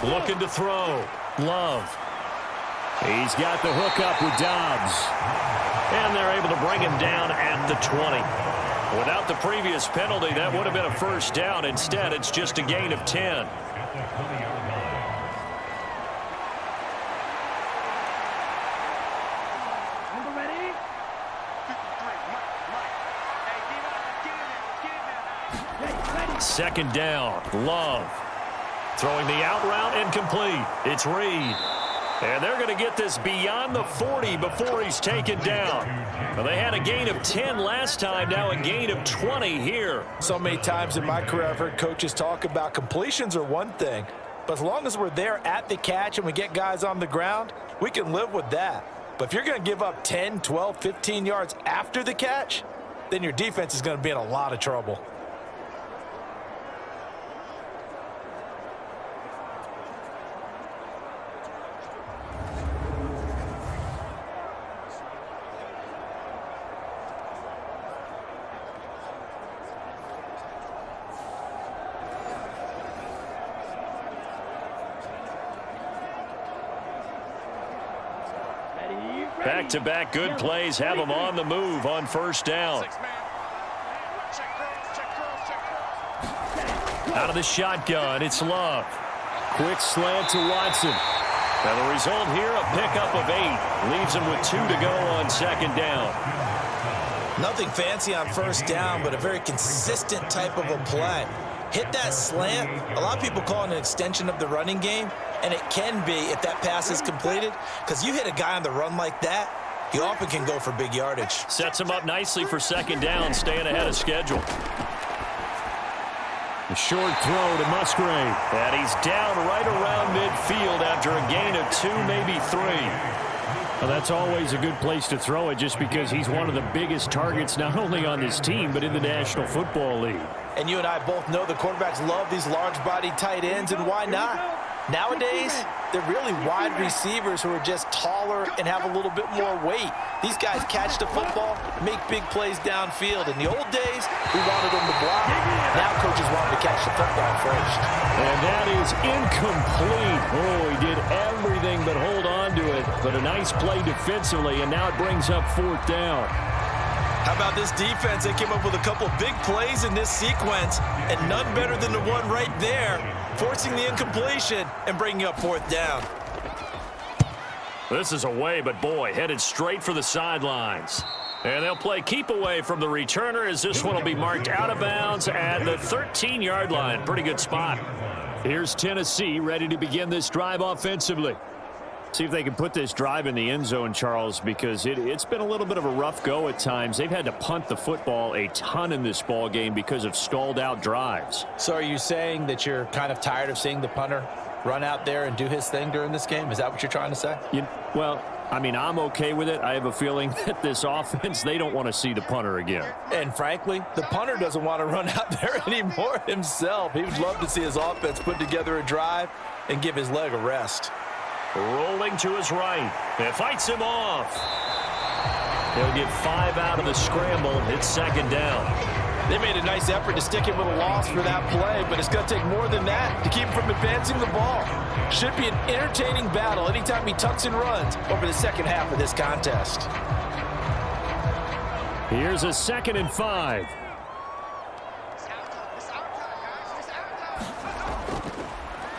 Looking to throw. Love. He's got the hook up with Dobbs. And they're able to bring him down at the 20. Without the previous penalty, that would have been a first down. Instead, it's just a gain of 10. Second down, Love. Throwing the out route incomplete. It's Reed. And they're going to get this beyond the 40 before he's taken down. Well, they had a gain of 10 last time, now a gain of 20 here. So many times in my career I've heard coaches talk about completions are one thing, but as long as we're there at the catch and we get guys on the ground, we can live with that. But if you're going to give up 10, 12, 15 yards after the catch, then your defense is going to be in a lot of trouble. Back-to-back good plays have them on the move on first down. Out of the shotgun, it's Love. Quick slant to Watson. Now the result here, a pickup of 8. Leaves him with 2 to go on second down. Nothing fancy on first down, but a very consistent type of a play. Hit that slant. A lot of people call it an extension of the running game, and it can be if that pass is completed, because you hit a guy on the run like that, he often can go for big yardage. Sets him up nicely for second down, staying ahead of schedule. A short throw to Musgrave. And he's down right around midfield after a gain of 2, maybe 3. Well, that's always a good place to throw it just because he's one of the biggest targets not only on this team but in the National Football League. And you and I both know the quarterbacks love these large-bodied tight ends, and why not? Nowadays, they're really wide receivers who are just taller and have a little bit more weight. These guys catch the football, make big plays downfield. In the old days, we wanted them to block. Now coaches want them to catch the football first. And that is incomplete. Oh, he did everything but hold on to it. But a nice play defensively, and now it brings up fourth down. How about this defense? They came up with a couple big plays in this sequence, and none better than the one right there, forcing the incompletion and bringing up fourth down. This is away, but boy, headed straight for the sidelines. And they'll play keep away from the returner as this one will be marked out of bounds at the 13-yard line. Pretty good spot. Here's Tennessee ready to begin this drive offensively. See if they can put this drive in the end zone, Charles, because it's been a little bit of a rough go at times. They've had to punt the football a ton in this ball game because of stalled out drives. So are you saying that you're kind of tired of seeing the punter run out there and do his thing during this game? Is that what you're trying to say? Well, I mean, I'm okay with it. I have a feeling that this offense, they don't want to see the punter again. And frankly, the punter doesn't want to run out there anymore himself. He would love to see his offense put together a drive and give his leg a rest. Rolling to his right. It fights him off. He'll get 5 out of the scramble. It's second down. They made a nice effort to stick him with a loss for that play, but it's going to take more than that to keep him from advancing the ball. Should be an entertaining battle anytime he tucks and runs over the second half of this contest. Here's a 2nd and 5.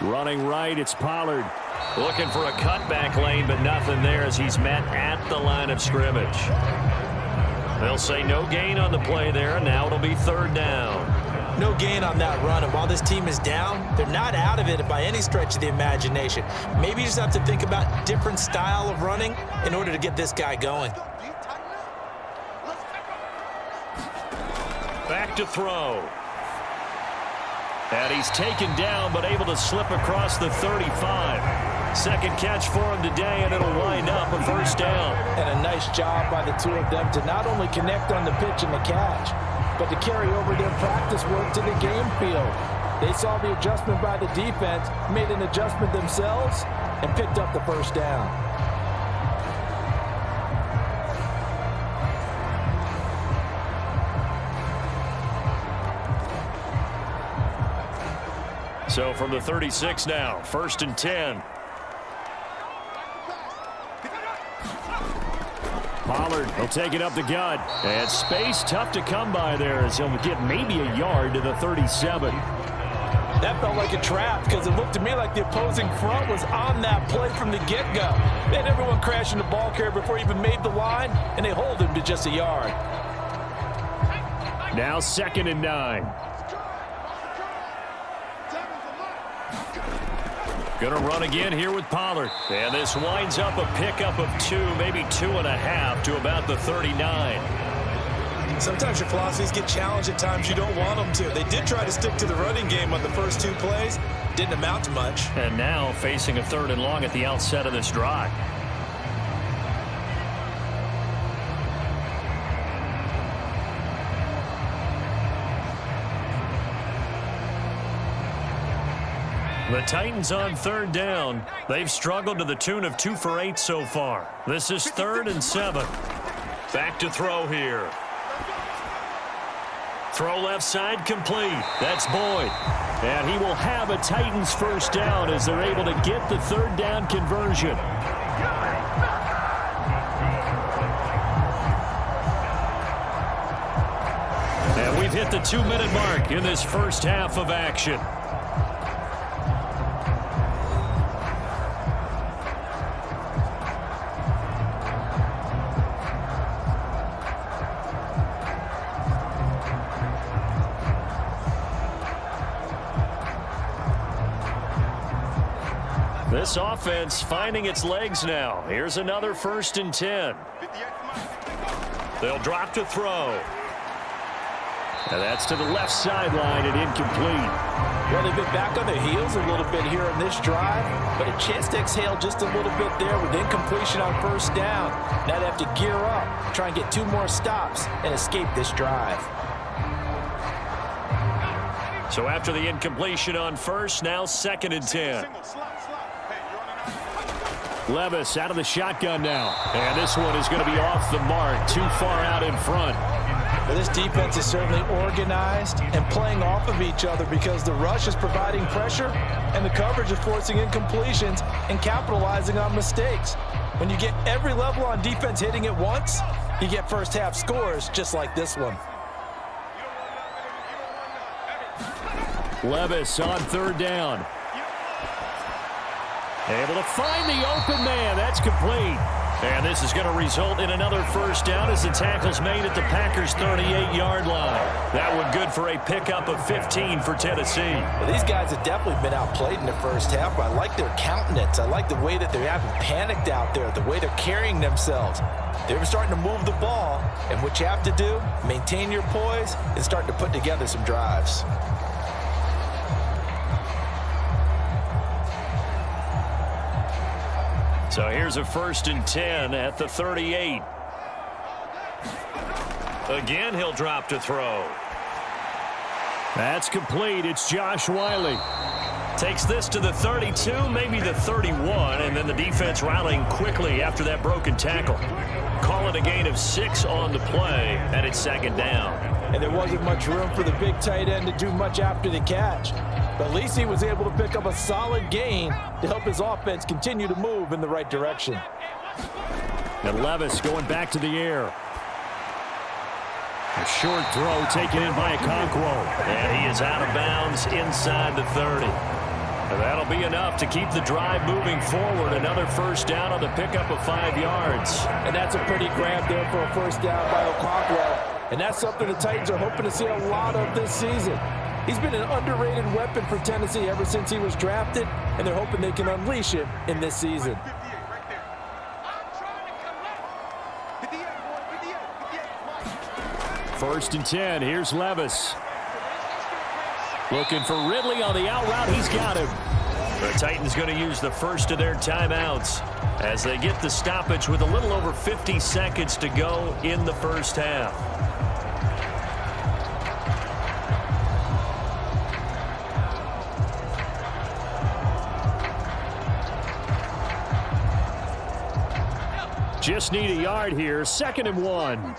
Running right, it's Pollard. Looking for a cutback lane, but nothing there as he's met at the line of scrimmage. They'll say no gain on the play there, and now it'll be third down. No gain on that run, and while this team is down, they're not out of it by any stretch of the imagination. Maybe you just have to think about different style of running in order to get this guy going. Back to throw. And he's taken down, but able to slip across the 35. Second catch for him today, and it'll wind up a first down. And a nice job by the two of them to not only connect on the pitch and the catch, but to carry over their practice work to the game field. They saw the adjustment by the defense, made an adjustment themselves, and picked up the first down. So from the 36 now, 1st and 10. Pollard will take it up the gut. And space tough to come by there as he'll get maybe a yard to the 37. That felt like a trap because it looked to me like the opposing front was on that play from the get-go. They had everyone crashing the ball carrier before he even made the line, and they hold him to just a yard. Now 2nd and 9. Going to run again here with Pollard. And this winds up a pickup of 2, maybe 2.5 to about the 39. Sometimes your philosophies get challenged at times you don't want them to. They did try to stick to the running game on the first 2 plays. Didn't amount to much. And now facing a 3rd and long at the outset of this drive. The Titans on 3rd down. They've struggled to the tune of 2 for 8 so far. This is 3rd and 7. Back to throw here. Throw left side complete. That's Boyd. And he will have a Titans first down as they're able to get the 3rd down conversion. And we've hit the 2-minute mark in this first half of action. This offense finding its legs now. Here's another 1st and 10. They'll drop to throw. And that's to the left sideline and incomplete. Well, they've been back on their heels a little bit here on this drive, but a chance to exhale just a little bit there with incompletion on 1st down. Now they have to gear up, try and get 2 more stops, and escape this drive. So after the incompletion on 1st, now 2nd and 10. Levis out of the shotgun now. And this one is going to be off the mark, too far out in front. Well, this defense is certainly organized and playing off of each other because the rush is providing pressure and the coverage is forcing incompletions and capitalizing on mistakes. When you get every level on defense hitting at once, you get first half scores just like this one. Levis on 3rd down. Able to find the open man. That's complete. And this is going to result in another first down as the tackle's made at the Packers' 38-yard line. That one good for a pickup of 15 for Tennessee. Well, these guys have definitely been outplayed in the first half, but I like their countenance. I like the way that they haven't panicked out there, the way they're carrying themselves. They're starting to move the ball, and what you have to do, maintain your poise and start to put together some drives. So here's a 1st and 10 at the 38. Again, he'll drop to throw. That's complete. It's Josh Wiley. Takes this to the 32, maybe the 31, and then the defense rallying quickly after that broken tackle. Call it a gain of 6 on the play, and it's 2nd down. And there wasn't much room for the big tight end to do much after the catch. But at least he was able to pick up a solid gain to help his offense continue to move in the right direction. And Levis going back to the air. A short throw taken in by Okonkwo. And he is out of bounds inside the 30. And that'll be enough to keep the drive moving forward. Another first down on the pickup of 5 yards. And that's a pretty grab there for a first down by Okonkwo. And that's something the Titans are hoping to see a lot of this season. He's been an underrated weapon for Tennessee ever since he was drafted, and they're hoping they can unleash him in this season. First and 10. Here's Levis. Looking for Ridley on the out route. He's got him. The Titans going to use the first of their timeouts as they get the stoppage with a little over 50 seconds to go in the first half. Just need a yard here. 2nd and 1.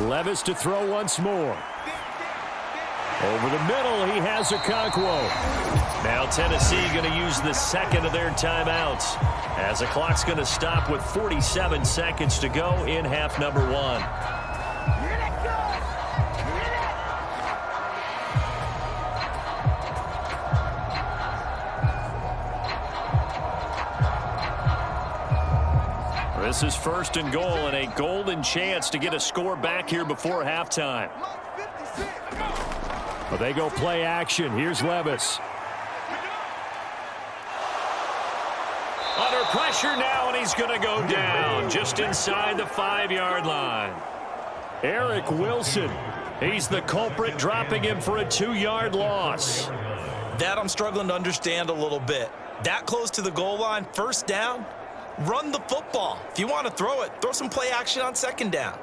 Levis to throw once more. Over the middle, he has Okonkwo. Now Tennessee going to use the second of their timeouts as the clock's going to stop with 47 seconds to go in half number one. This is first and goal and a golden chance to get a score back here before halftime. But they go play action. Here's Levis. Under pressure now, and he's going to go down just inside the 5-yard line. Eric Wilson. He's the culprit, dropping him for a 2-yard loss. That I'm struggling to understand a little bit. That close to the goal line, first down, run the football. If you want to throw it, throw some play action on second down.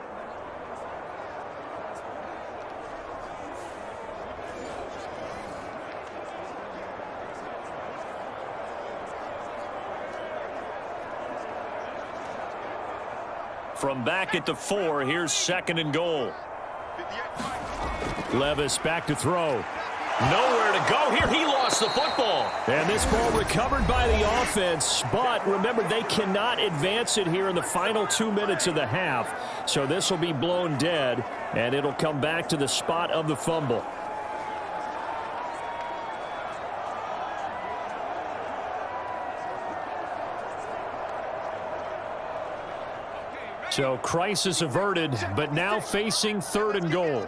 From back at the 4, here's second and goal. Levis back to throw. Nowhere to go here. He lost the football. And this ball recovered by the offense, but remember, they cannot advance it here in the final 2 minutes of the half. So this will be blown dead, and it'll come back to the spot of the fumble. So crisis averted, but now facing third and goal.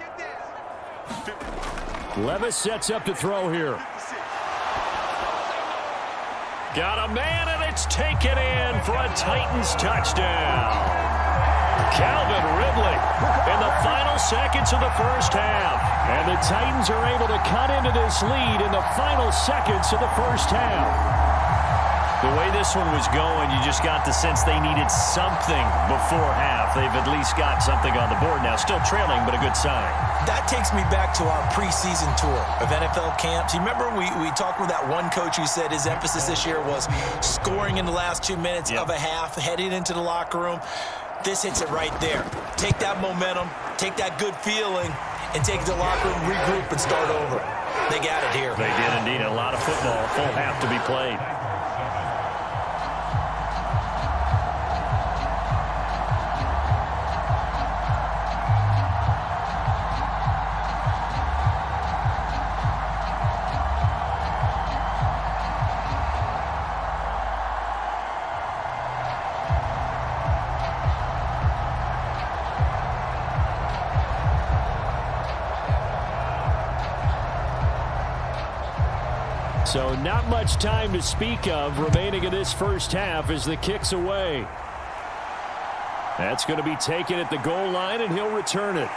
Levis sets up to throw here. Got a man, and it's taken in for a Titans touchdown. Calvin Ridley in the final seconds of the first half. And the Titans are able to cut into this lead in the final seconds of the first half. The way this one was going, you just got the sense they needed something before half. They've at least got something on the board now. Still trailing, but a good sign. That takes me back to our preseason tour of NFL camps. You remember we talked with that one coach who said his emphasis this year was scoring in the last 2 minutes of a half, heading into the locker room. This hits it right there. Take that momentum, take that good feeling, and take it to the locker room, regroup, and start over. They got it here. They did indeed. A lot of football, full half to be played. So not much time to speak of remaining in this first half as the kick's away. That's going to be taken at the goal line, and he'll return it.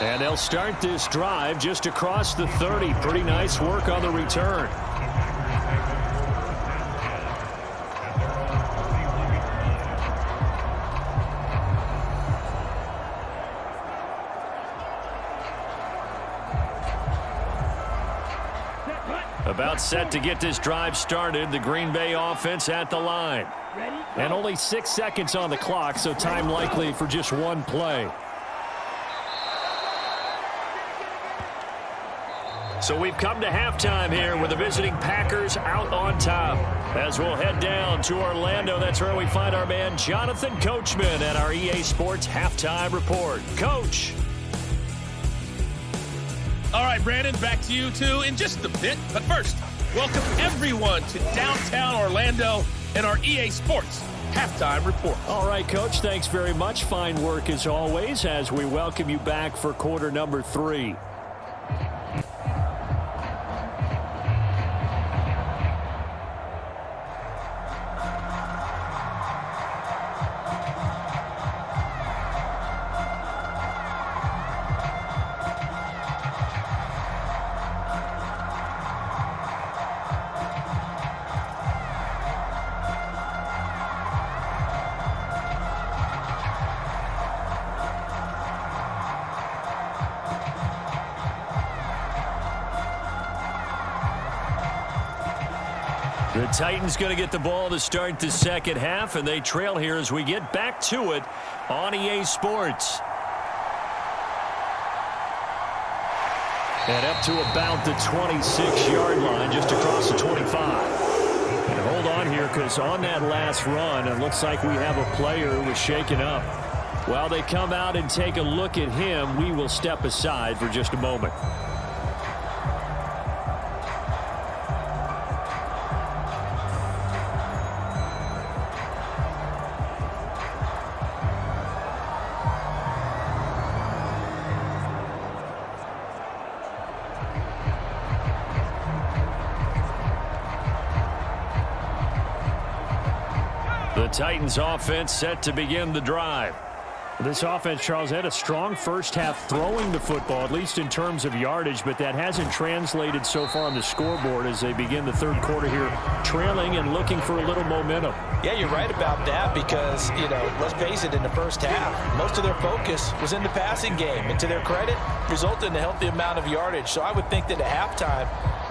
And they'll start this drive just across the 30. Pretty nice work on the return. About set to get this drive started. The Green Bay offense at the line. And only 6 seconds on the clock, so time likely for just one play. So we've come to halftime here with the visiting Packers out on top. As we'll head down to Orlando, that's where we find our man Jonathan Coachman at our EA Sports Halftime Report. Coach. All right, Brandon, back to you two in just a bit. But first, welcome everyone to downtown Orlando and our EA Sports Halftime Report. All right, Coach, thanks very much. Fine work as always as we welcome you back for quarter number 3. The Titans going to get the ball to start the second half, and they trail here as we get back to it on EA Sports. And up to about the 26-yard line, just across the 25. And hold on here, because on that last run, it looks like we have a player who was shaken up. While they come out and take a look at him, we will step aside for just a moment. The Titans offense set to begin the drive. This offense, Charles, had a strong first half throwing the football, at least in terms of yardage, but that hasn't translated so far on the scoreboard as they begin the third quarter here, trailing and looking for a little momentum. Yeah, you're right about that because, let's face it, in the first half, most of their focus was in the passing game. And to their credit, resulted in a healthy amount of yardage. So I would think that at halftime,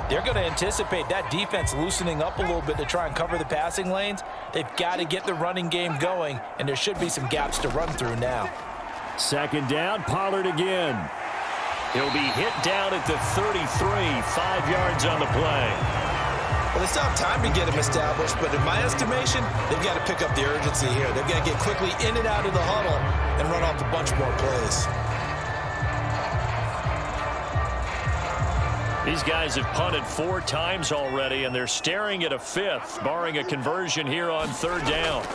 they're going to anticipate that defense loosening up a little bit to try and cover the passing lanes. They've got to get the running game going, and there should be some gaps to run through now. Second down, Pollard again. He'll be hit down at the 33, 5 yards on the play. Well, they still have time to get him established, but in my estimation, they've got to pick up the urgency here. They've got to get quickly in and out of the huddle and run off a bunch more plays. These guys have punted 4 times already, and they're staring at a 5th, barring a conversion here on third down.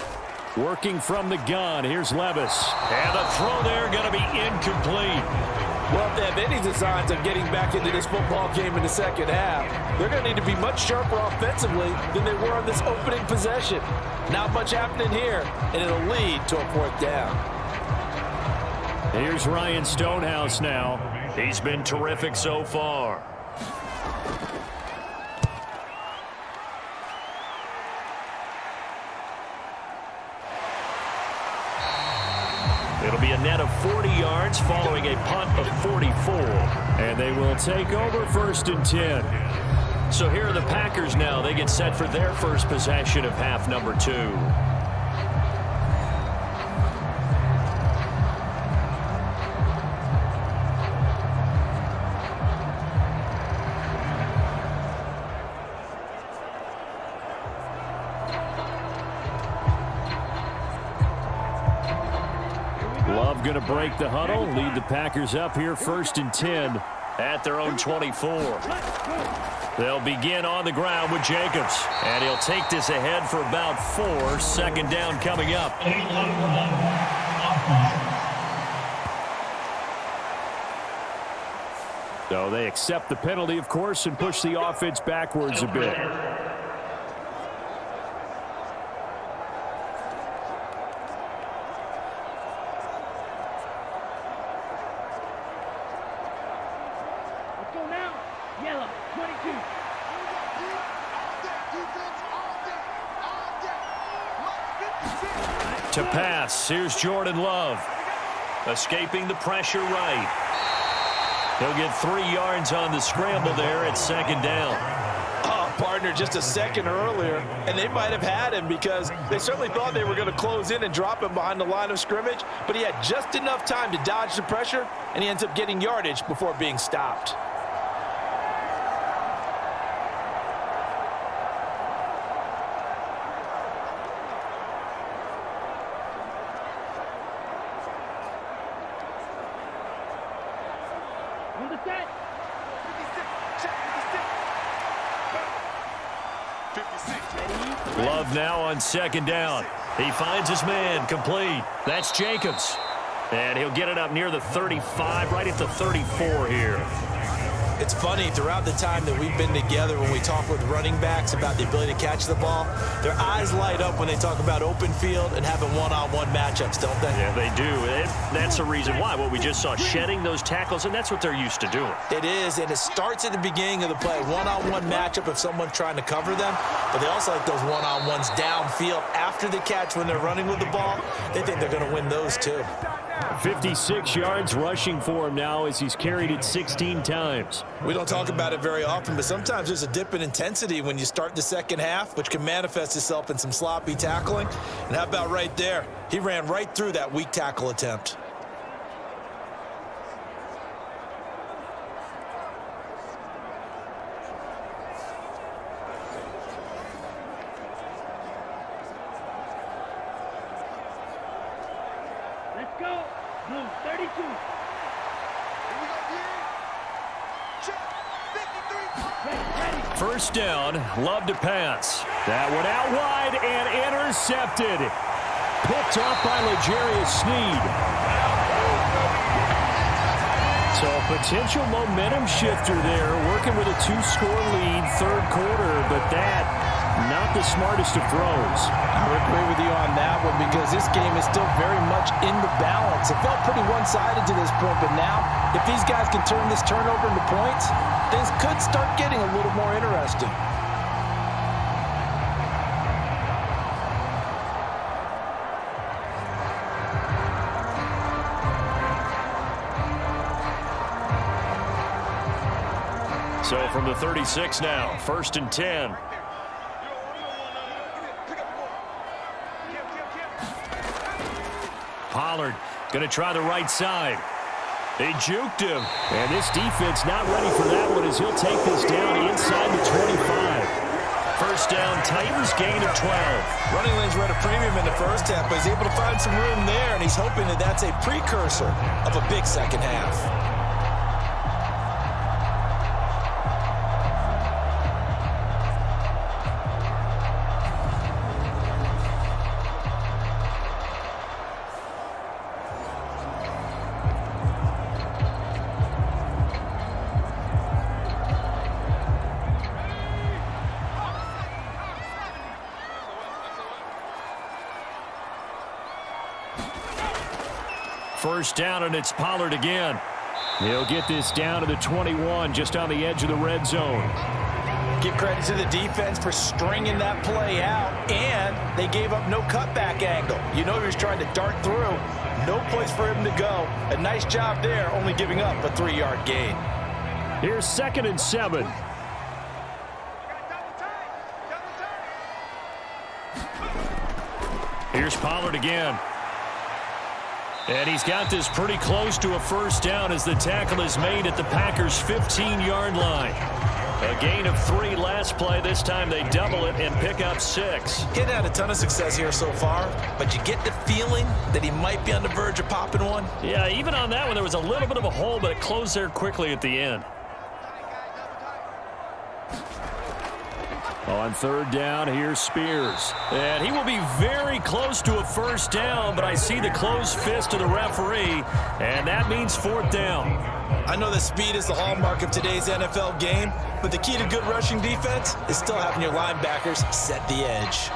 Working from the gun, here's Levis. And the throw there going to be incomplete. Well, if they have any designs of getting back into this football game in the second half, they're going to need to be much sharper offensively than they were on this opening possession. Not much happening here, and it'll lead to a 4th down. Here's Ryan Stonehouse now. He's been terrific so far. It'll be a net of 40 yards following a punt of 44. And they will take over 1st and 10. So here are the Packers now. They get set for their first possession of half number 2. Going to break the huddle, lead the Packers up here 1st and 10 at their own 24. They'll begin on the ground with Jacobs, and he'll take this ahead for about 4. 2nd down coming up. So they accept the penalty, of course, and push the offense backwards a bit. To pass, here's Jordan Love. Escaping the pressure right. He'll get 3 yards on the scramble there at 2nd down. Oh, partner, just a second earlier, and they might have had him because they certainly thought they were going to close in and drop him behind the line of scrimmage, but he had just enough time to dodge the pressure, and he ends up getting yardage before being stopped. Love now on 2nd down. He finds his man, complete. That's Jacobs. And he'll get it up near the 35, right at the 34 here. It's funny, throughout the time that we've been together, when we talk with running backs about the ability to catch the ball, their eyes light up when they talk about open field and having one-on-one matchups, don't they? Yeah, they do. That's the reason why. What we just saw, shedding those tackles, and that's what they're used to doing. It is, and it starts at the beginning of the play. One-on-one matchup if someone's trying to cover them, but they also like those one-on-ones downfield after the catch when they're running with the ball. They think they're going to win those too. 56 yards rushing for him now as he's carried it 16 times. We don't talk about it very often, but sometimes there's a dip in intensity when you start the second half, which can manifest itself in some sloppy tackling. And how about right there? He ran right through that weak tackle attempt. 22. First down, Love to pass. That one out wide and intercepted. Picked off by L'Jarius Sneed. So potential momentum shifter there, working with a 2-score lead, third quarter, but that, not the smartest of throws. I would agree with you on that one because this game is still very much in the balance. It felt pretty one-sided to this point, but now, if these guys can turn this turnover into points, things could start getting a little more interesting. So from the 36 now, 1st and 10. Pollard going to try the right side. They juked him. And this defense not ready for that one as he'll take this down inside the 25. First down, Titans gain of 12. Running lanes were at a premium in the first half, but he's able to find some room there, and he's hoping that that's a precursor of a big second half. First down, and it's Pollard again. He'll get this down to the 21, just on the edge of the red zone. Give credit to the defense for stringing that play out, and they gave up no cutback angle. You know he was trying to dart through. No place for him to go. A nice job there, only giving up a 3-yard gain. Here's 2nd and 7. Here's Pollard again. And he's got this pretty close to a first down as the tackle is made at the Packers' 15-yard line. A gain of 3 last play. This time they double it and pick up 6. He's had a ton of success here so far, but you get the feeling that he might be on the verge of popping one. Yeah, even on that one, there was a little bit of a hole, but it closed there quickly at the end. On 3rd down, here's Spears. And he will be very close to a first down, but I see the closed fist of the referee, and that means 4th down. I know that speed is the hallmark of today's NFL game, but the key to good rushing defense is still having your linebackers set the edge.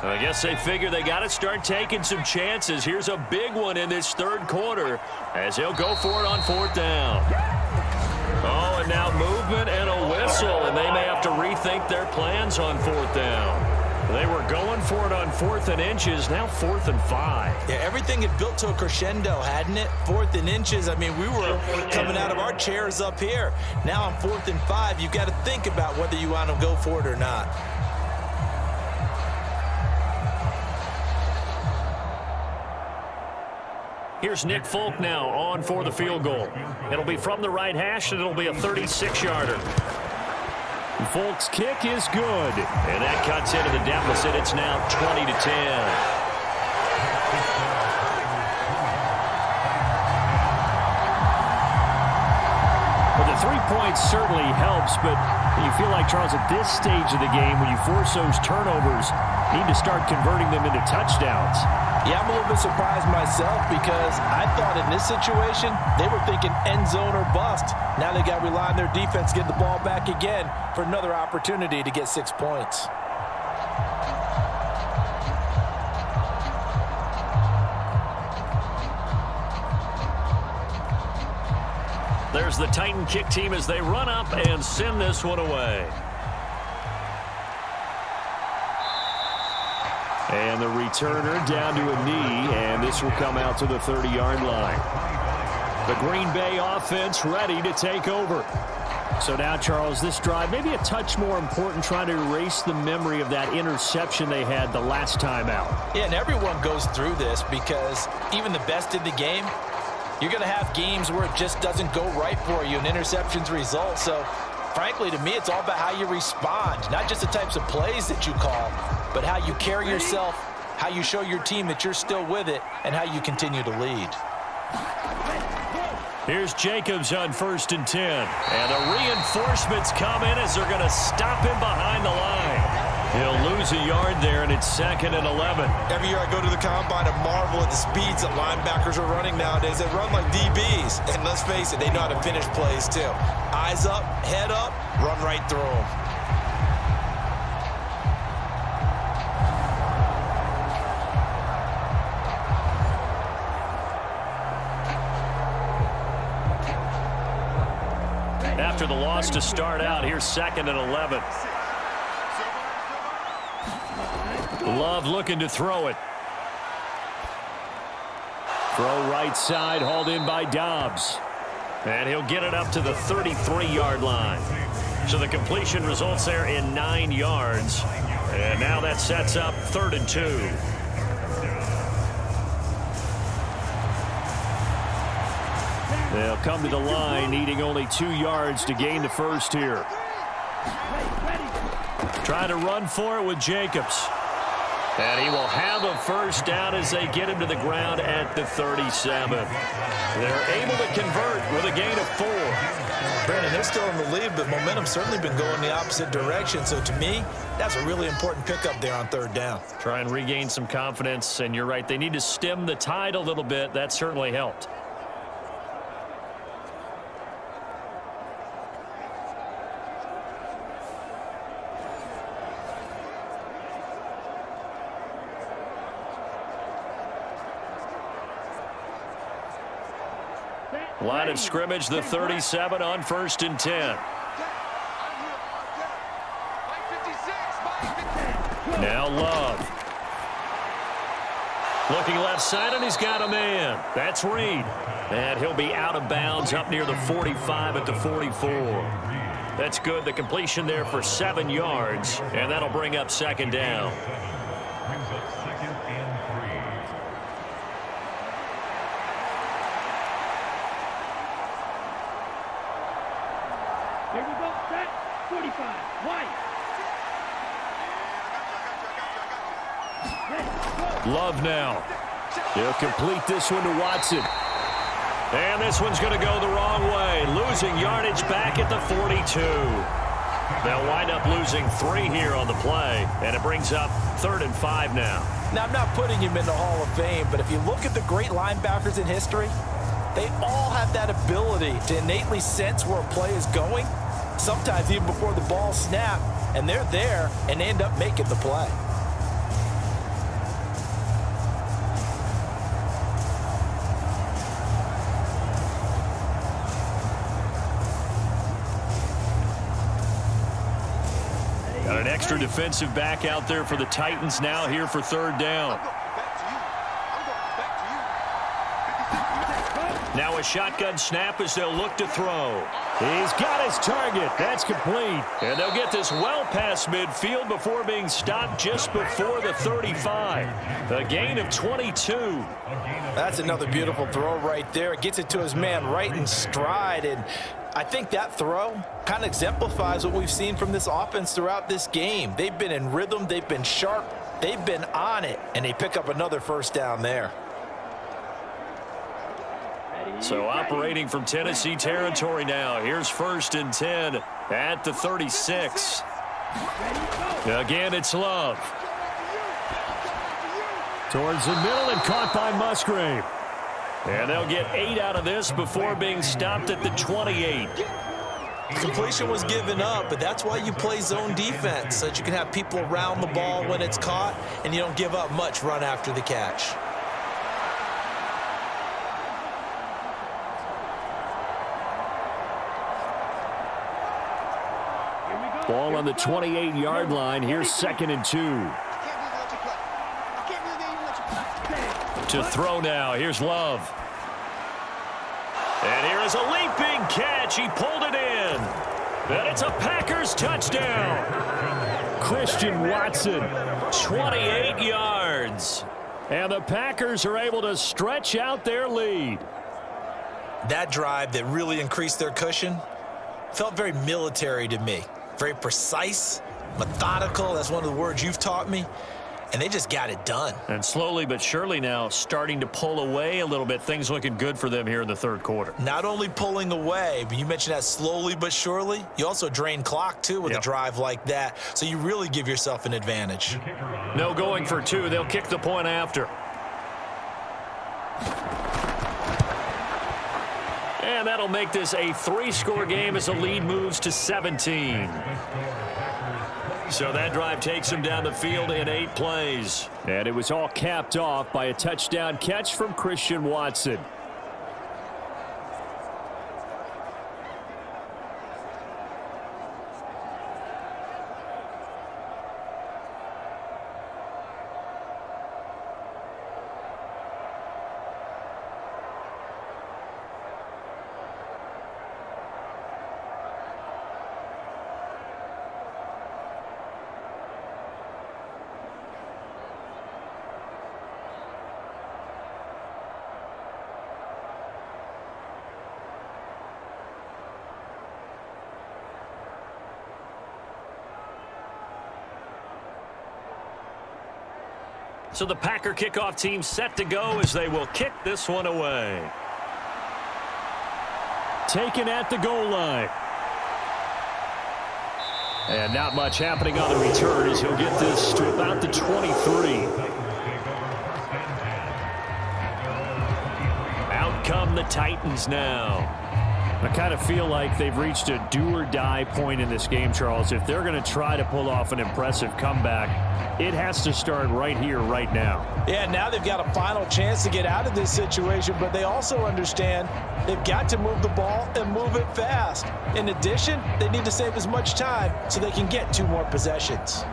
I guess they figure they got to start taking some chances. Here's a big one in this 3rd quarter as he'll go for it on 4th down. Oh, and now movement and a whistle, and they may have to rethink their plans on 4th down. They were going for it on 4th and inches, now 4th and 5. Yeah, everything had built to a crescendo, hadn't it? 4th and inches. I mean, we were coming out of our chairs up here. Now on 4th and 5, you've got to think about whether you want to go for it or not. Here's Nick Folk now on for the field goal. It'll be from the right hash, and it'll be a 36-yarder. Folk's kick is good, and that cuts into the deficit. It's now 20-10. Well, the 3 points certainly helps, but you feel like, Charles, at this stage of the game, when you force those turnovers, you need to start converting them into touchdowns. Yeah, I'm a little bit surprised myself because I thought in this situation they were thinking end zone or bust. Now they got to rely on their defense, get the ball back again for another opportunity to get 6 points. There's the Titan kick team as they run up and send this one away. And the returner down to a knee, and this will come out to the 30-yard line. The Green Bay offense ready to take over. So now, Charles, this drive maybe a touch more important, trying to erase the memory of that interception they had the last time out. Yeah, and everyone goes through this because even the best in the game, You're going to have games where it just doesn't go right for you and interceptions result. So, frankly, to me, it's all about how you respond. Not just the types of plays that you call, but how you carry yourself, how you show your team that you're still with it, and how you continue to lead. Here's Jacobs on 1st and 10. And the reinforcements come in as they're going to stop him behind the line. He'll lose a yard there, and it's 2nd and 11. Every year I go to the combine and marvel at the speeds that linebackers are running nowadays. They run like DBs. And let's face it, they know how to finish plays too. Eyes up, head up, run right through them. After the loss to start out, here's 2nd and 11. Love looking to throw it. Throw right side, hauled in by Dobbs. And he'll get it up to the 33-yard line. So the completion results there in 9 yards. And now that sets up 3rd and 2. They'll come to the line, needing only 2 yards to gain the first here. Trying to run for it with Jacobs. And he will have a first down as they get him to the ground at the 37. They're able to convert with a gain of 4. Brandon, they're still in the lead, but momentum's certainly been going the opposite direction. So to me, that's a really important pickup there on 3rd down. Try and regain some confidence, and you're right. They need to stem the tide a little bit. That certainly helped. Line of scrimmage, the 37 on 1st and 10. Now Love. Looking left side, and he's got a man. That's Reed. And he'll be out of bounds up near the 45 at the 44. That's good. The completion there for 7 yards, and that'll bring up 2nd down. Here we go, set, 45, White. Love now. He'll complete this one to Watson. And this one's going to go the wrong way. Losing yardage back at the 42. They'll wind up losing 3 here on the play. And it brings up 3rd and 5 now. Now, I'm not putting him in the Hall of Fame, but if you look at the great linebackers in history, they all have that ability to innately sense where a play is going, sometimes even before the ball snaps, and they're there and they end up making the play. Got an extra defensive back out there for the Titans now here for 3rd down. Now a shotgun snap as they'll look to throw. He's got his target. That's complete. And they'll get this well past midfield before being stopped just before the 35. A gain of 22. That's another beautiful throw right there. It gets it to his man right in stride. And I think that throw kind of exemplifies what we've seen from this offense throughout this game. They've been in rhythm. They've been sharp. They've been on it. And they pick up another first down there. So operating from Tennessee territory now. Here's 1st and 10 at the 36. Again, it's Love. Towards the middle and caught by Musgrave. And they'll get 8 out of this before being stopped at the 28. Completion was given up, but that's why you play zone defense, so that you can have people around the ball when it's caught, and you don't give up much run after the catch. Ball on the 28-yard line. Here's 2nd and 2. To throw now. Here's Love. And here is a leaping catch. He pulled it in. And it's a Packers touchdown. Christian Watson, 28 yards. And the Packers are able to stretch out their lead. That drive that really increased their cushion felt very military to me. Very precise, methodical. That's one of the words you've taught me. And they just got it done. And slowly but surely now starting to pull away a little bit. Things looking good for them here in the third quarter. Not only pulling away, but you mentioned that slowly but surely. You also drain clock, too, with a drive like that. So you really give yourself an advantage. No going for two. They'll kick the point after. And that'll make this a 3-score game as the lead moves to 17. So that drive takes him down the field in 8 plays. And it was all capped off by a touchdown catch from Christian Watson. So the Packer kickoff team set to go as they will kick this one away. Taken at the goal line. And not much happening on the return as he'll get this to about the 23. Out come the Titans now. I kind of feel like they've reached a do-or-die point in this game, Charles. If they're going to try to pull off an impressive comeback, it has to start right here, right now. Yeah, now they've got a final chance to get out of this situation, but they also understand they've got to move the ball and move it fast. In addition, they need to save as much time so they can get 2 more possessions.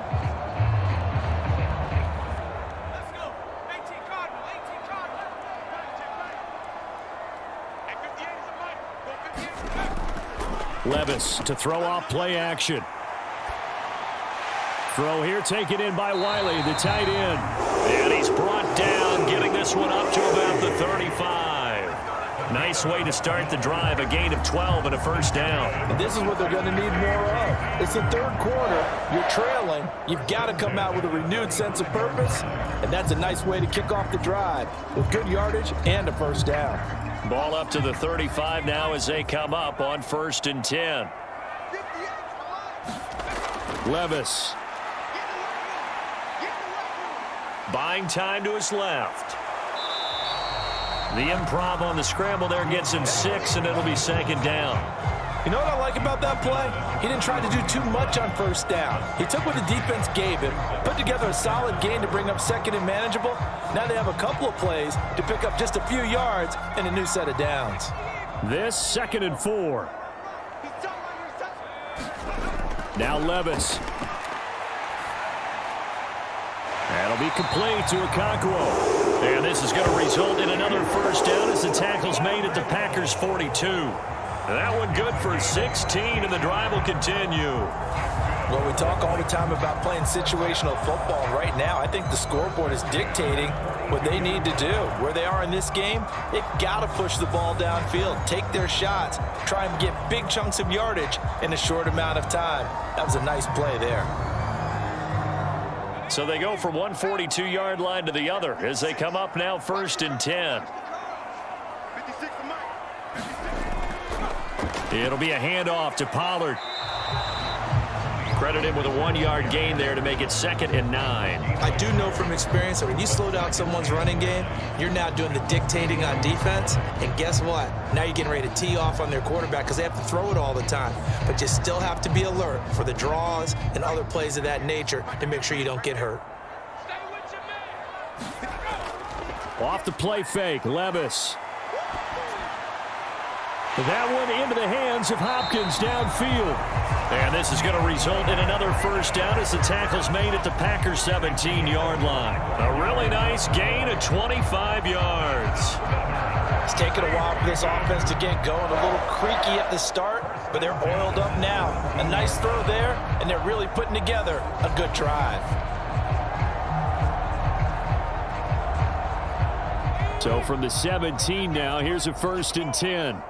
Levis to throw off play action. Throw here taken in by Wiley, the tight end. And he's brought down, getting this one up to about the 35. Nice way to start the drive, a gain of 12 and a first down. And this is what they're going to need more of. It's the third quarter. You're trailing. You've got to come out with a renewed sense of purpose, and that's a nice way to kick off the drive with good yardage and a first down. Ball up to the 35 now as they come up on 1st and 10. Levis. Buying time to his left. The improv on the scramble there gets him 6, and it'll be 2nd down. You know what I like about that play? He didn't try to do too much on first down. He took what the defense gave him, put together a solid gain to bring up 2nd and manageable. Now they have a couple of plays to pick up just a few yards and a new set of downs. This 2nd and 4. Now Levis. That'll be complete to Okonkwo. And this is going to result in another first down as the tackle's made at the Packers' 42. That one good for 16, and the drive will continue. Well, we talk all the time about playing situational football. Right now, I think the scoreboard is dictating what they need to do. Where they are in this game, they've got to push the ball downfield, take their shots, try and get big chunks of yardage in a short amount of time. That was a nice play there. So they go from one 42-yard line to the other as they come up now 1st and 10. It'll be a handoff to Pollard. Credit him with a 1-yard gain there to make it 2nd and 9. I do know from experience that when you slow down someone's running game, you're now doing the dictating on defense. And guess what? Now you're getting ready to tee off on their quarterback because they have to throw it all the time. But you still have to be alert for the draws and other plays of that nature to make sure you don't get hurt. Off the play fake, Levis. That one into the hands of Hopkins downfield. And this is going to result in another first down as the tackle's made at the Packers' 17-yard line. A really nice gain of 25 yards. It's taken a while for this offense to get going. A little creaky at the start, but they're oiled up now. A nice throw there, and they're really putting together a good drive. So from the 17 now, here's a 1st and 10.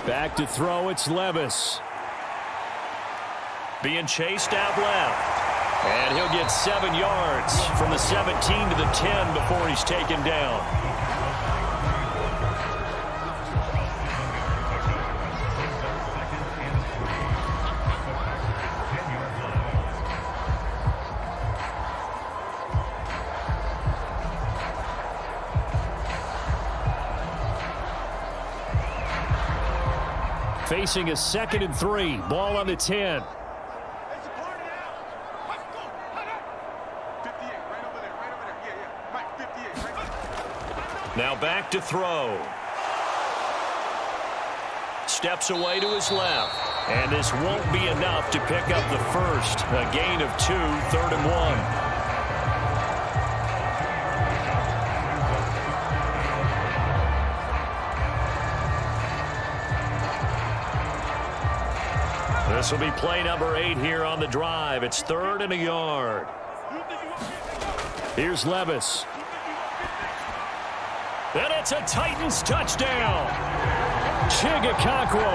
Back to throw, it's Levis. Being chased out left. And he'll get 7 yards from the 17 to the 10 before he's taken down. Facing a 2nd and 3. Ball on the 10. Now back to throw. Steps away to his left. And this won't be enough to pick up the first. A gain of 2, 3rd and 1. This will be play number 8 here on the drive. It's 3rd and a yard. Here's Levis. And it's a Titans touchdown. Chigakakwo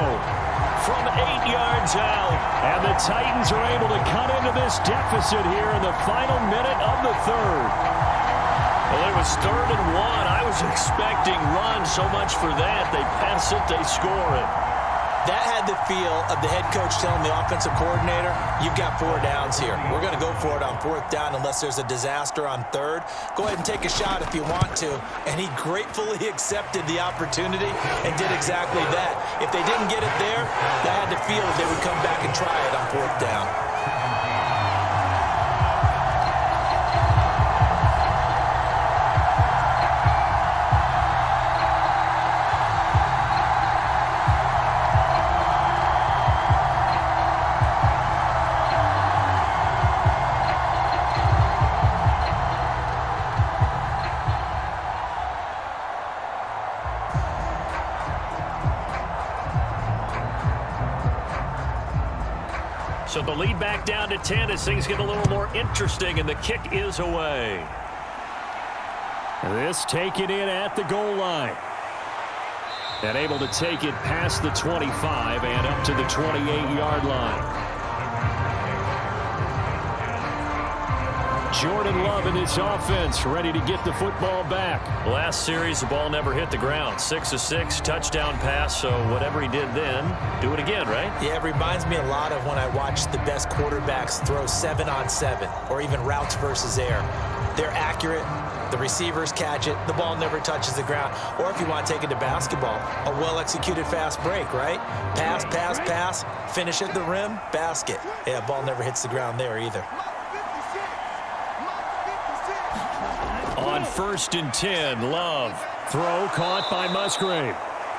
from 8 yards out. And the Titans are able to cut into this deficit here in the final minute of the 3rd. Well, it was 3rd and 1. I was expecting run so much for that. They pass it, they score it. That had the feel of the head coach telling the offensive coordinator, you've got 4 downs here. We're going to go for it on 4th down unless there's a disaster on 3rd. Go ahead and take a shot if you want to. And he gratefully accepted the opportunity and did exactly that. If they didn't get it there, they had the feel they would come back and try it on 4th down. So the lead back down to 10 as things get a little more interesting, and the kick is away. This taken in at the goal line. And able to take it past the 25 and up to the 28-yard line. Jordan Love in this offense ready to get the football back. Last series, the ball never hit the ground. 6 of 6, touchdown pass, so whatever he did then, do it again, right? Yeah, it reminds me a lot of when I watched the best quarterbacks throw 7-on-7 or even routes versus air. They're accurate. The receivers catch it. The ball never touches the ground. Or if you want to take it to basketball, a well-executed fast break, right? Pass, pass, pass, finish at the rim, basket. Yeah, ball never hits the ground there either. On 1st and 10, Love. Throw caught by Musgrave.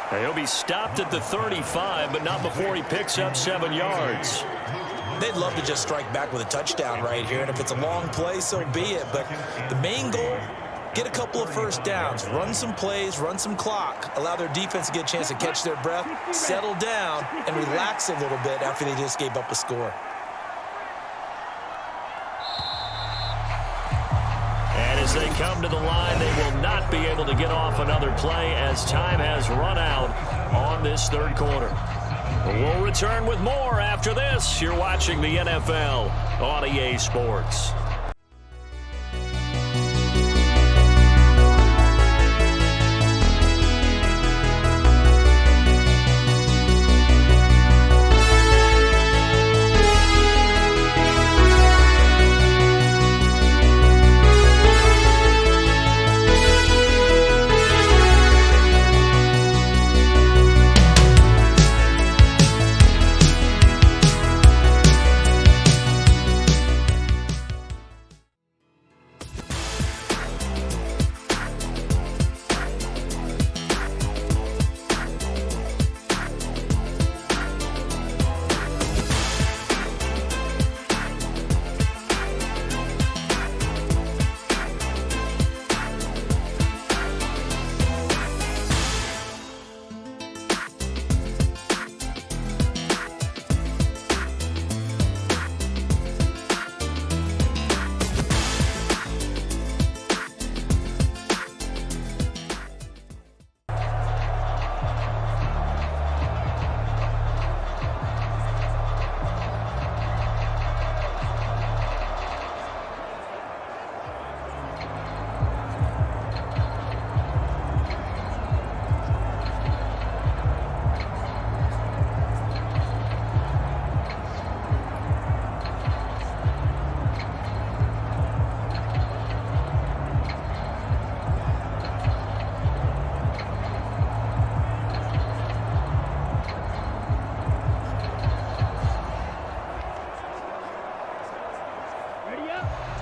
He'll be stopped at the 35, but not before he picks up 7 yards. They'd love to just strike back with a touchdown right here, and if it's a long play, so be it. But the main goal, get a couple of 1st downs, run some plays, run some clock, allow their defense to get a chance to catch their breath, settle down, and relax a little bit after they just gave up a score. And as they come to the line, they will not be able to get off another play as time has run out on this 3rd quarter. We'll return with more after this. You're watching the NFL on EA Sports.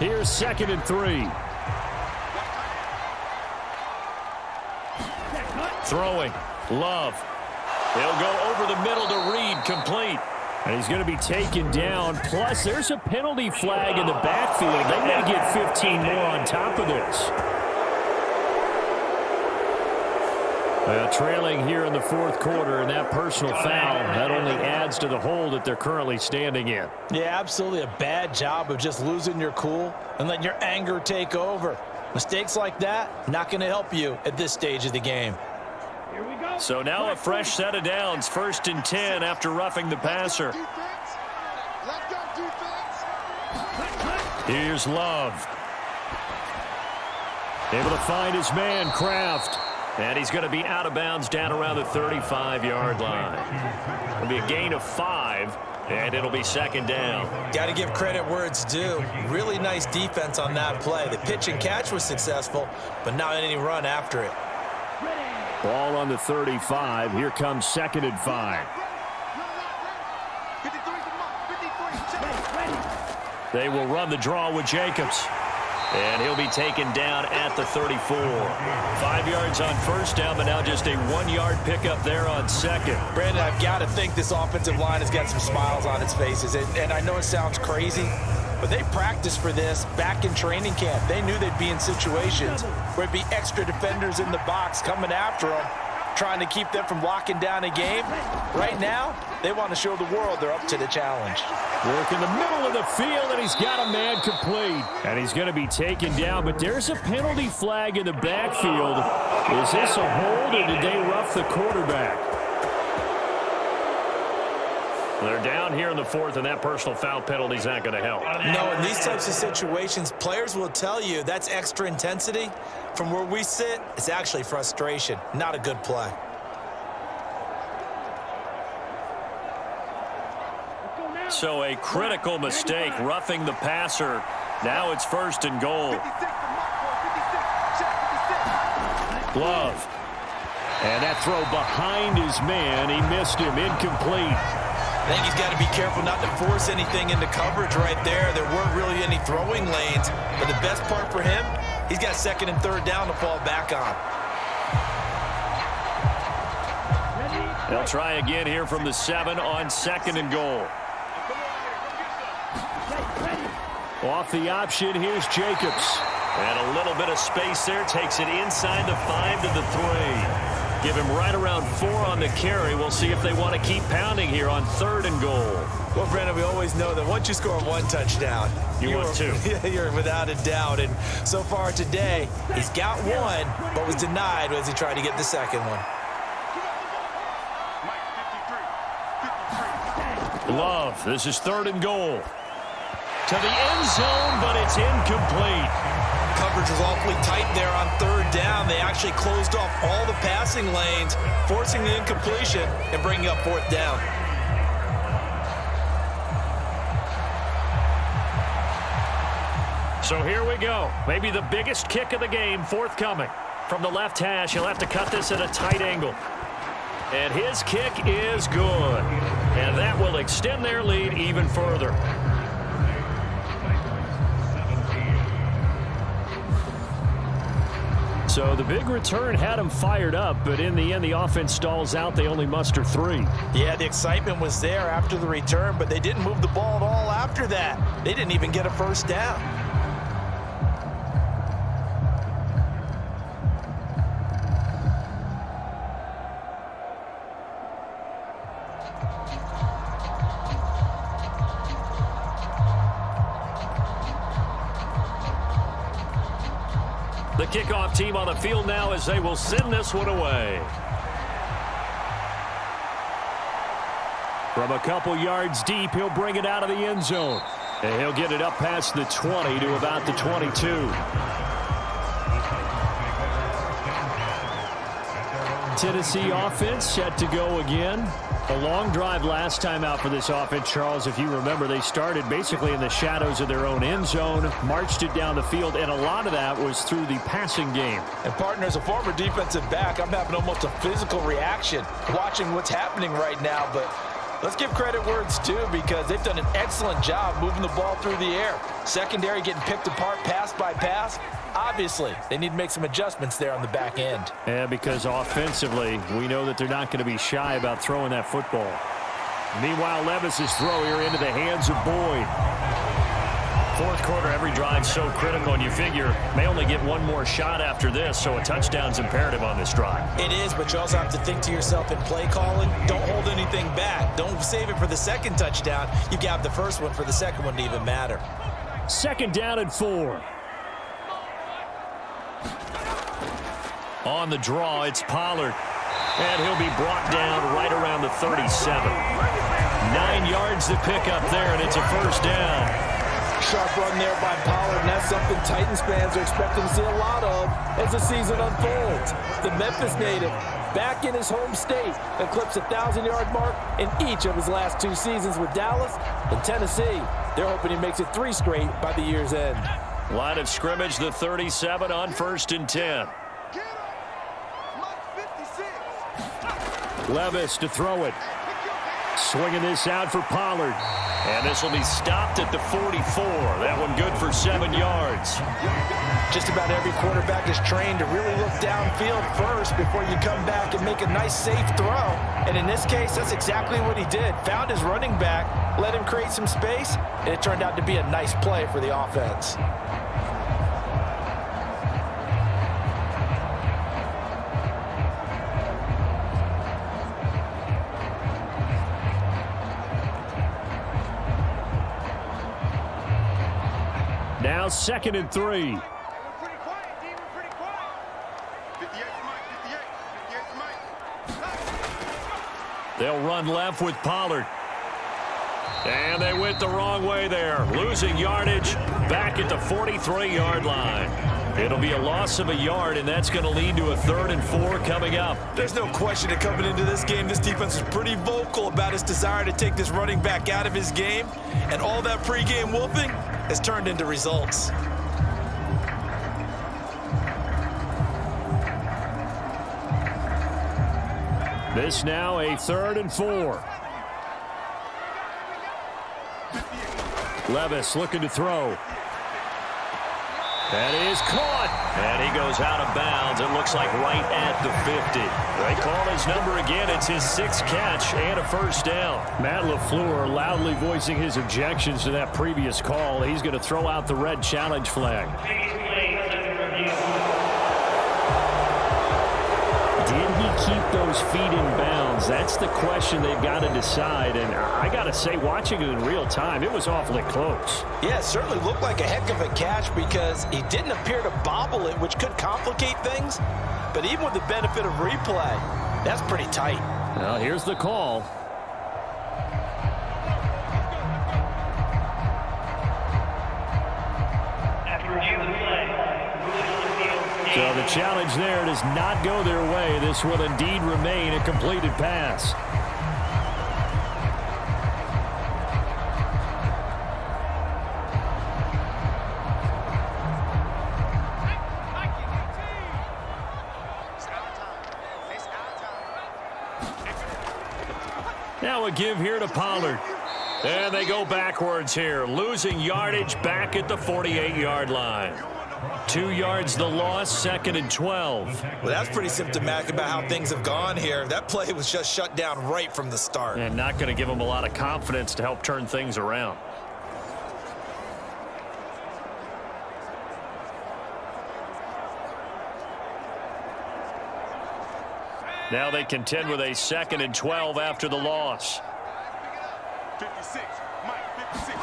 Here's 2nd and 3. Throwing. Love. He'll go over the middle to Reed, complete. And he's going to be taken down. Plus, there's a penalty flag in the backfield. They may get 15 more on top of this. Trailing here in the 4th quarter, and that personal foul, that only adds to the hole that they're currently standing in. Yeah, absolutely a bad job of just losing your cool and letting your anger take over. Mistakes like that, not going to help you at this stage of the game. So now a fresh set of downs, 1st and 10 after roughing the passer. Here's Love. Able to find his man, Kraft. And he's going to be out of bounds down around the 35-yard line. It'll be a gain of 5, and it'll be 2nd down. Got to give credit where it's due. Really nice defense on that play. The pitch and catch was successful, but not any run after it. Ball on the 35. Here comes 2nd and 5. They will run the draw with Jacobs. And he'll be taken down at the 34. 5 yards on 1st down, but now just a 1-yard pickup there on 2nd. Brandon, I've got to think this offensive line has got some smiles on its faces. And I know it sounds crazy, but they practiced for this back in training camp. They knew they'd be in situations where it'd be extra defenders in the box coming after them, trying to keep them from locking down a game. Right now, they want to show the world they're up to the challenge. Work in the middle of the field, and he's got a man complete. And he's going to be taken down, but there's a penalty flag in the backfield. Is this a hold, or did they rough the quarterback? They're down here in the 4th, and that personal foul penalty is not going to help. No, in these types of situations, players will tell you that's extra intensity. From where we sit, it's actually frustration, not a good play. So a critical mistake, roughing the passer. Now it's 1st and goal. Love. And that throw behind his man. He missed him. Incomplete. I think he's got to be careful not to force anything into coverage right there. There weren't really any throwing lanes. But the best part for him, he's got 2nd and 3rd down to fall back on. They'll try again here from the 7 on 2nd and goal. Off the option, here's Jacobs. And a little bit of space there. Takes it inside the 5 to the 3. Give him right around 4 on the carry. We'll see if they want to keep pounding here on 3rd and goal. Well, Brandon, we always know that once you score 1 touchdown, you want 2. You're without a doubt. And so far today, he's got 1, but was denied as he tried to get the 2nd one. Love. This is 3rd and goal. To the end zone, but it's incomplete. Coverage was awfully tight there on 3rd down. They actually closed off all the passing lanes, forcing the incompletion and bringing up 4th down. So here we go. Maybe the biggest kick of the game forthcoming. From the left hash, he'll have to cut this at a tight angle. And his kick is good. And that will extend their lead even further. So the big return had them fired up, but in the end, the offense stalls out. They only muster 3. Yeah, the excitement was there after the return, but they didn't move the ball at all after that. They didn't even get a 1st down. The kickoff team on the field now as they will send this one away. From a couple yards deep, he'll bring it out of the end zone. And he'll get it up past the 20 to about the 22. Tennessee offense set to go again. A long drive last time out for this offense, Charles. If you remember, they started basically in the shadows of their own end zone, marched it down the field, and a lot of that was through the passing game. And, partner, as a former defensive back, I'm having almost a physical reaction watching what's happening right now. But Let's give credit where it's due because they've done an excellent job moving the ball through the air. Secondary getting picked apart pass by pass. Obviously, they need to make some adjustments there on the back end. Yeah, because offensively, we know that they're not going to be shy about throwing that football. Meanwhile, Levis's throw here into the hands of Boyd. Fourth quarter, every drive so critical, and you figure may only get one more shot after this, so a touchdown's imperative on this drive. It is, but you also have to think to yourself in play calling, don't hold anything back. Don't save it for the second touchdown. You got the first one for the second one to even matter. Second down and 4. On the draw, it's Pollard. And he'll be brought down right around the 37. 9 yards to pick up there, and it's a first down. Sharp run there by Pollard, and that's something Titans fans are expecting to see a lot of as the season unfolds. The Memphis native, back in his home state, eclipsed 1,000-yard mark in each of his last 2 seasons with Dallas and Tennessee. They're hoping he makes it 3 straight by the year's end. Line of scrimmage, the 37 on 1st and 10. Levis to throw it. Swinging this out for Pollard. And this will be stopped at the 44. That one good for 7 yards. Just about every quarterback is trained to really look downfield first before you come back and make a nice, safe throw. And in this case, that's exactly what he did. Found his running back, let him create some space, and it turned out to be a nice play for the offense. Now 2nd and 3. They'll run left with Pollard. And they went the wrong way there. Losing yardage back at the 43-yard line. It'll be a loss of a yard, and that's going to lead to a 3rd and 4 coming up. There's no question that coming into this game, this defense is pretty vocal about its desire to take this running back out of his game. And all that pregame whooping has turned into results. This now a 3rd and 4. Levis looking to throw. That is caught. And he goes out of bounds. It looks like right at the 50. They call his number again. It's his 6th catch and a first down. Matt LaFleur loudly voicing his objections to that previous call. He's going to throw out the red challenge flag. Did he keep those feet in bounds? That's the question they've got to decide. And I got to say, watching it in real time, it was awfully close. Yeah, it certainly looked like a heck of a catch because he didn't appear to bobble it, which could complicate things. But even with the benefit of replay, that's pretty tight. Well, here's the call. So the challenge there does not go their way. This will indeed remain a completed pass. Now a give here to Pollard. And they go backwards here, losing yardage back at the 48-yard line. 2 yards the loss, 2nd and 12. Well, that's pretty symptomatic about how things have gone here. That play was just shut down right from the start. And not going to give them a lot of confidence to help turn things around. Now they contend with a 2nd and 12 after the loss. 56, Mike, 56.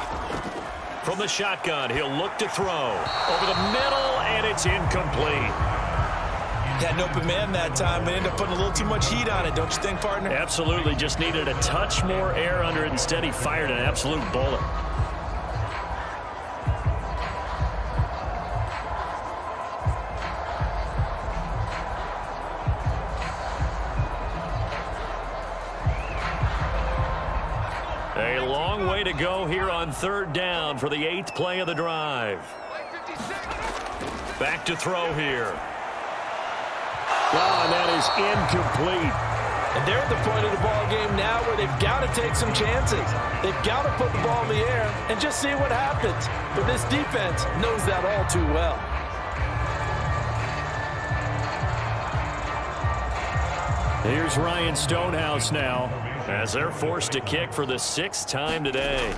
From the shotgun, he'll look to throw. Over the middle, and it's incomplete. Had an open man that time, but ended up putting a little too much heat on it, don't you think, partner? Absolutely. Just needed a touch more air under it. Instead, he fired an absolute bullet. A long way to go here on 3rd down for the 8th play of the drive. Back to throw here. Well, and that is incomplete. And they're at the point of the ball game now where they've got to take some chances. They've got to put the ball in the air and just see what happens. But this defense knows that all too well. Here's Ryan Stonehouse now as they're forced to kick for the 6th time today.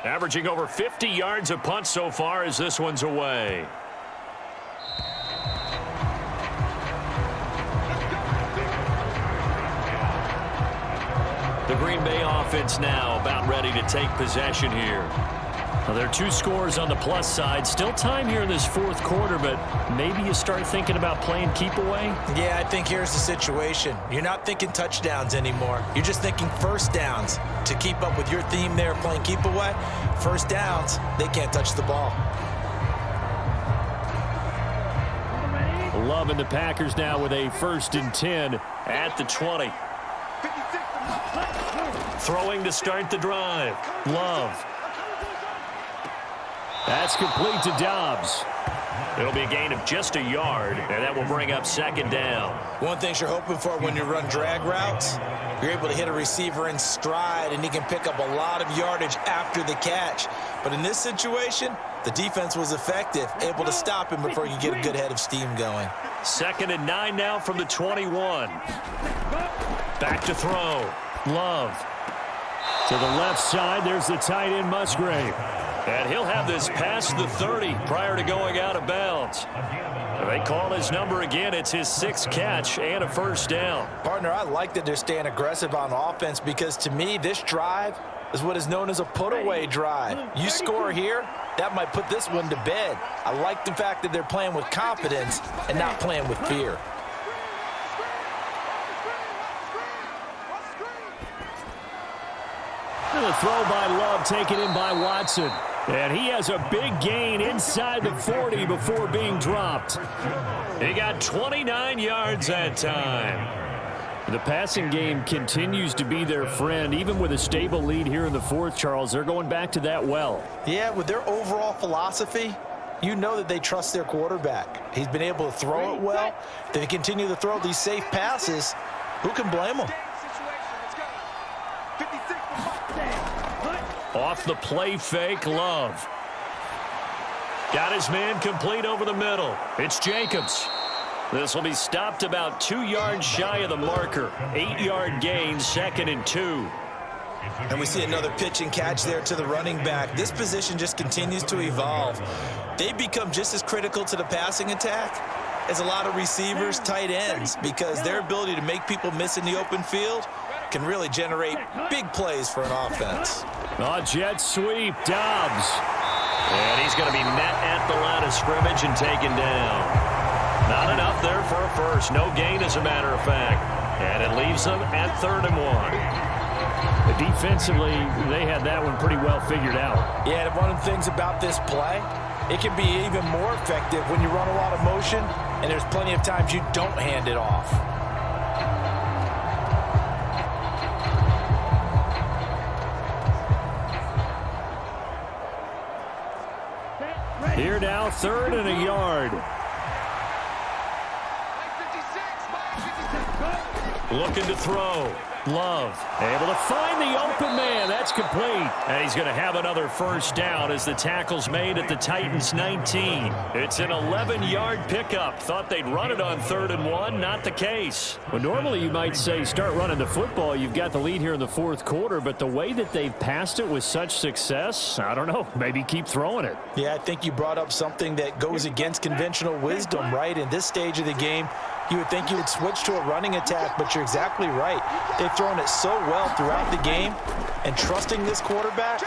Averaging over 50 yards a punt so far as this one's away. The Green Bay offense now about ready to take possession here. Well, there are 2 scores on the plus side. Still time here in this 4th quarter, but maybe you start thinking about playing keep away? Yeah, I think here's the situation. You're not thinking touchdowns anymore. You're just thinking first downs. To keep up with your theme there, playing keep away, first downs, they can't touch the ball. Love and the Packers now with a 1st and 10 at the 20. Throwing to start the drive. Love. That's complete to Dobbs. It'll be a gain of just a yard, and that will bring up 2nd down. One thing you're hoping for when you run drag routes, you're able to hit a receiver in stride, and he can pick up a lot of yardage after the catch. But in this situation, the defense was effective, able to stop him before he could get a good head of steam going. 2nd and 9 now from the 21. Back to throw. Love. To the left side, there's the tight end Musgrave. And he'll have this past the 30 prior to going out of bounds. They call his number again. It's his 6th catch and a 1st down. Partner, I like that they're staying aggressive on offense because to me, this drive is what is known as a put-away drive. You score here, that might put this one to bed. I like the fact that they're playing with confidence and not playing with fear. And the throw by Love taken in by Watson. And he has a big gain inside the 40 before being dropped. He got 29 yards that time. The passing game continues to be their friend. Even with a stable lead here in the 4th, Charles, they're going back to that well. Yeah, with their overall philosophy, you know that they trust their quarterback. He's been able to throw it well. They continue to throw these safe passes. Who can blame them? Off the play fake, Love. Got his man complete over the middle. It's Jacobs. This will be stopped about 2 yards shy of the marker. 8-yard gain, 2nd and 2. And we see another pitch and catch there to the running back. This position just continues to evolve. They become just as critical to the passing attack as a lot of receivers, tight ends, because their ability to make people miss in the open field can really generate big plays for an offense. A jet sweep, Dobbs. And he's going to be met at the line of scrimmage and taken down. Not enough there for a first. No gain, as a matter of fact. And it leaves them at 3rd and 1. Defensively, they had that one pretty well figured out. Yeah, and one of the things about this play, it can be even more effective when you run a lot of motion, and there's plenty of times you don't hand it off. Here now, 3rd and a yard. Looking to throw. Love able to find the open man. That's complete. And he's going to have another 1st down as the tackle's made at the Titans' 19. It's an 11-yard pickup. Thought they'd run it on 3rd and 1. Not the case. Well, normally you might say start running the football. You've got the lead here in the 4th quarter, but the way that they've passed it with such success, I don't know, maybe keep throwing it. Yeah, I think you brought up something that goes against conventional wisdom, right? In this stage of the game, you would think you would switch to a running attack, but you're exactly right. They've thrown it so well throughout the game, and trusting this quarterback,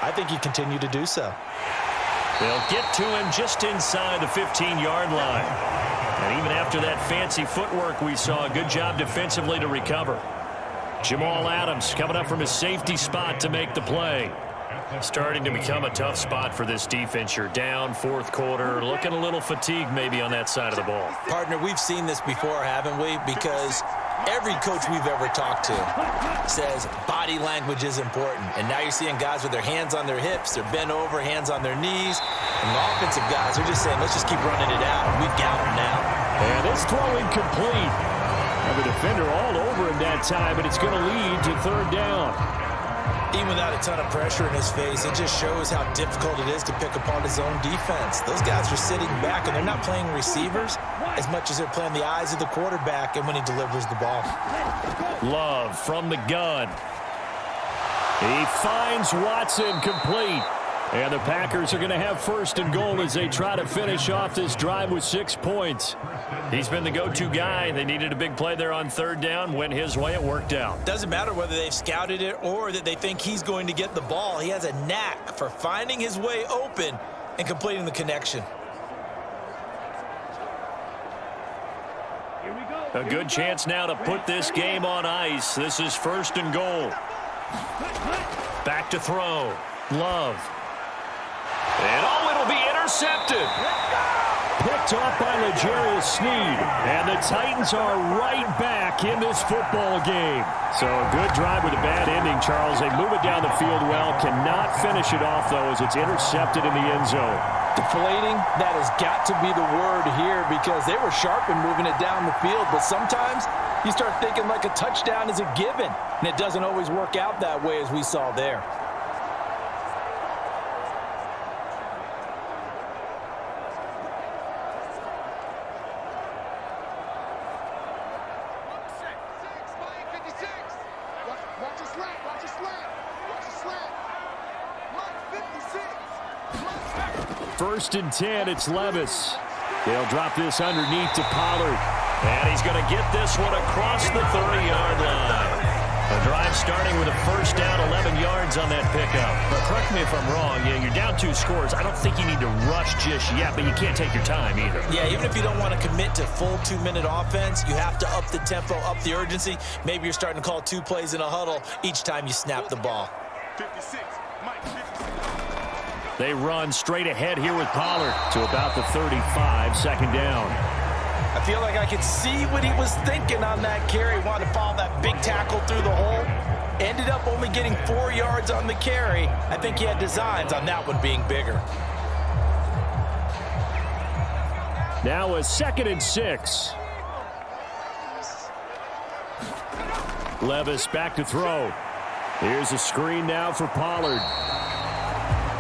I think you continue to do so. They'll get to him just inside the 15-yard line. And even after that fancy footwork we saw, a good job defensively to recover. Jamal Adams coming up from his safety spot to make the play. Starting to become a tough spot for this defense. You're down 4th quarter, looking a little fatigued maybe on that side of the ball. Partner, we've seen this before, haven't we? Because every coach we've ever talked to says body language is important. And now you're seeing guys with their hands on their hips, they're bent over, hands on their knees. And the offensive guys are just saying, let's just keep running it out. We've got them now. And it's throw incomplete. Now the defender all over him that time, but it's going to lead to third down. Even without a ton of pressure in his face, it just shows how difficult it is to pick apart his own defense. Those guys are sitting back, and they're not playing receivers as much as they're playing the eyes of the quarterback and when he delivers the ball. Love from the gun. He finds Watson complete. And the Packers are going to have first and goal as they try to finish off this drive with 6 points. He's been the go-to guy. They needed a big play there on third down. Went his way. It worked out. Doesn't matter whether they've scouted it or that they think he's going to get the ball. He has a knack for finding his way open and completing the connection. A good chance now to put this game on ice. This is first and goal. Back to throw. Love. And it'll be intercepted. Picked off by L'Jarius Sneed. And the Titans are right back in this football game. So a good drive with a bad ending, Charles. They move it down the field well. Cannot finish it off, though, as it's intercepted in the end zone. Deflating, that has got to be the word here because they were sharp in moving it down the field. But sometimes you start thinking like a touchdown is a given. And it doesn't always work out that way as we saw there. First and 10, it's Levis. They'll drop this underneath to Pollard. And he's going to get this one across the 30-yard line. A drive starting with a first down, 11 yards on that pickup. But correct me if I'm wrong. Yeah, you're down 2 scores. I don't think you need to rush just yet, but you can't take your time either. Yeah, even if you don't want to commit to full 2-minute offense, you have to up the tempo, up the urgency. Maybe you're starting to call 2 plays in a huddle each time you snap the ball. 56, Mike, 56. They run straight ahead here with Pollard to about the 35, second down. I feel like I could see what he was thinking on that carry. Wanted to follow that big tackle through the hole. Ended up only getting 4 yards on the carry. I think he had designs on that one being bigger. Now a 2nd and 6. Levis back to throw. Here's a screen now for Pollard.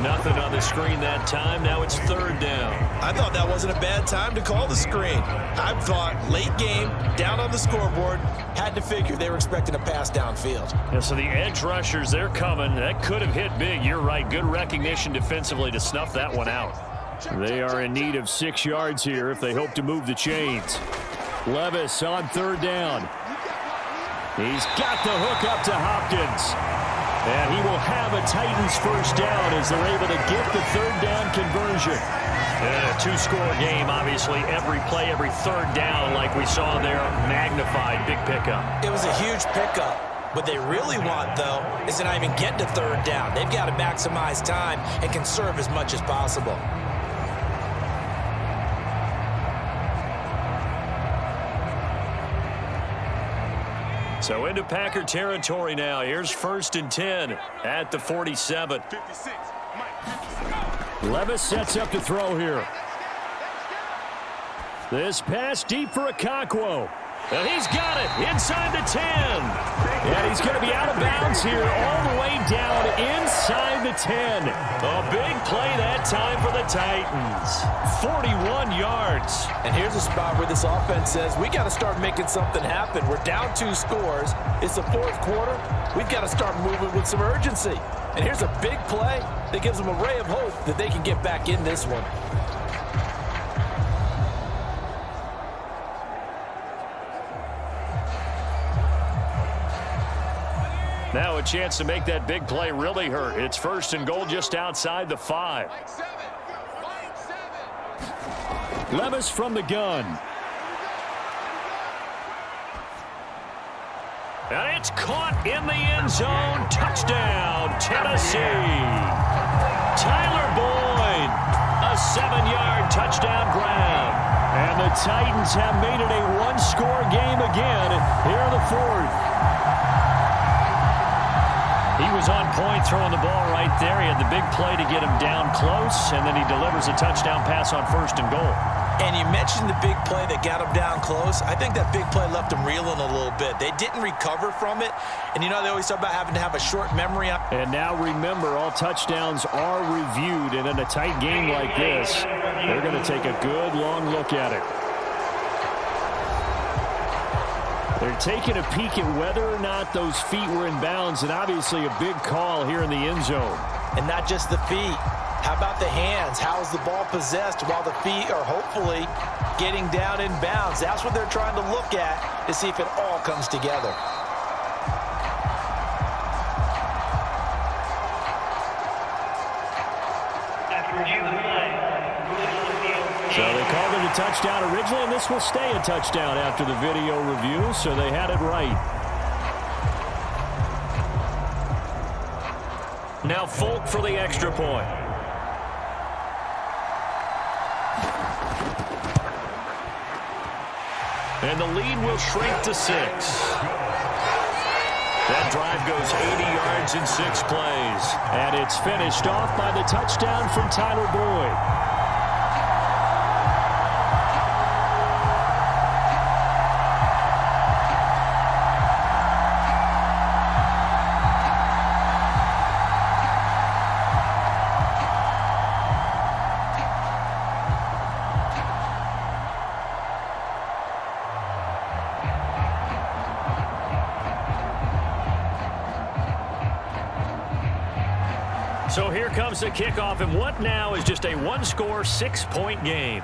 Nothing on the screen that time. Now it's third down. I thought that wasn't a bad time to call the screen. I thought late game, down on the scoreboard, had to figure they were expecting a pass downfield. Yeah, so the edge rushers, they're coming. That could have hit big. You're right. Good recognition defensively to snuff that one out. They are in need of 6 yards here if they hope to move the chains. Levis on third down. He's got the hook up to Hopkins. And he will have a Titans first down as they're able to get the third down conversion. Yeah, a 2-score game, obviously. Every play, every third down, like we saw there, magnified. Big pickup. It was a huge pickup. What they really want, though, is to not even get to third down. They've got to maximize time and conserve as much as possible. So into Packer territory now. Here's first and 10 at the 47. 56, Mike, 56. Levis sets up to throw here. This pass deep for Okonkwo. And he's got it inside the 10. And he's going to be out of bounds here all the way down inside the 10. A big play that time for the Titans. 41 yards. And here's a spot where this offense says, we got to start making something happen. We're down 2 scores. It's the 4th quarter. We've got to start moving with some urgency. And here's a big play that gives them a ray of hope that they can get back in this one. Now a chance to make that big play really hurt. It's first and goal just outside the 5. Levis from the gun. And it's caught in the end zone. Touchdown, Tennessee. Tyler Boyd, a 7-yard touchdown grab. And the Titans have made it a 1-score game again here in the 4th. He was on point throwing the ball right there. He had the big play to get him down close, and then he delivers a touchdown pass on first and goal. And you mentioned the big play that got him down close. I think that big play left him reeling a little bit. They didn't recover from it. And, you know, they always talk about having to have a short memory. And now remember, all touchdowns are reviewed. And in a tight game like this, they're going to take a good long look at it. They're taking a peek at whether or not those feet were in bounds, and obviously a big call here in the end zone. And not just the feet. How about the hands? How is the ball possessed while the feet are hopefully getting down in bounds? That's what they're trying to look at to see if it all comes together. So they called it a touchdown originally, and this will stay a touchdown after the video review, so they had it right. Now Folk for the extra point. And the lead will shrink to 6. That drive goes 80 yards in 6 plays. And it's finished off by the touchdown from Tyler Boyd. So here comes the kickoff, and what now is just a one-score, 6-point game.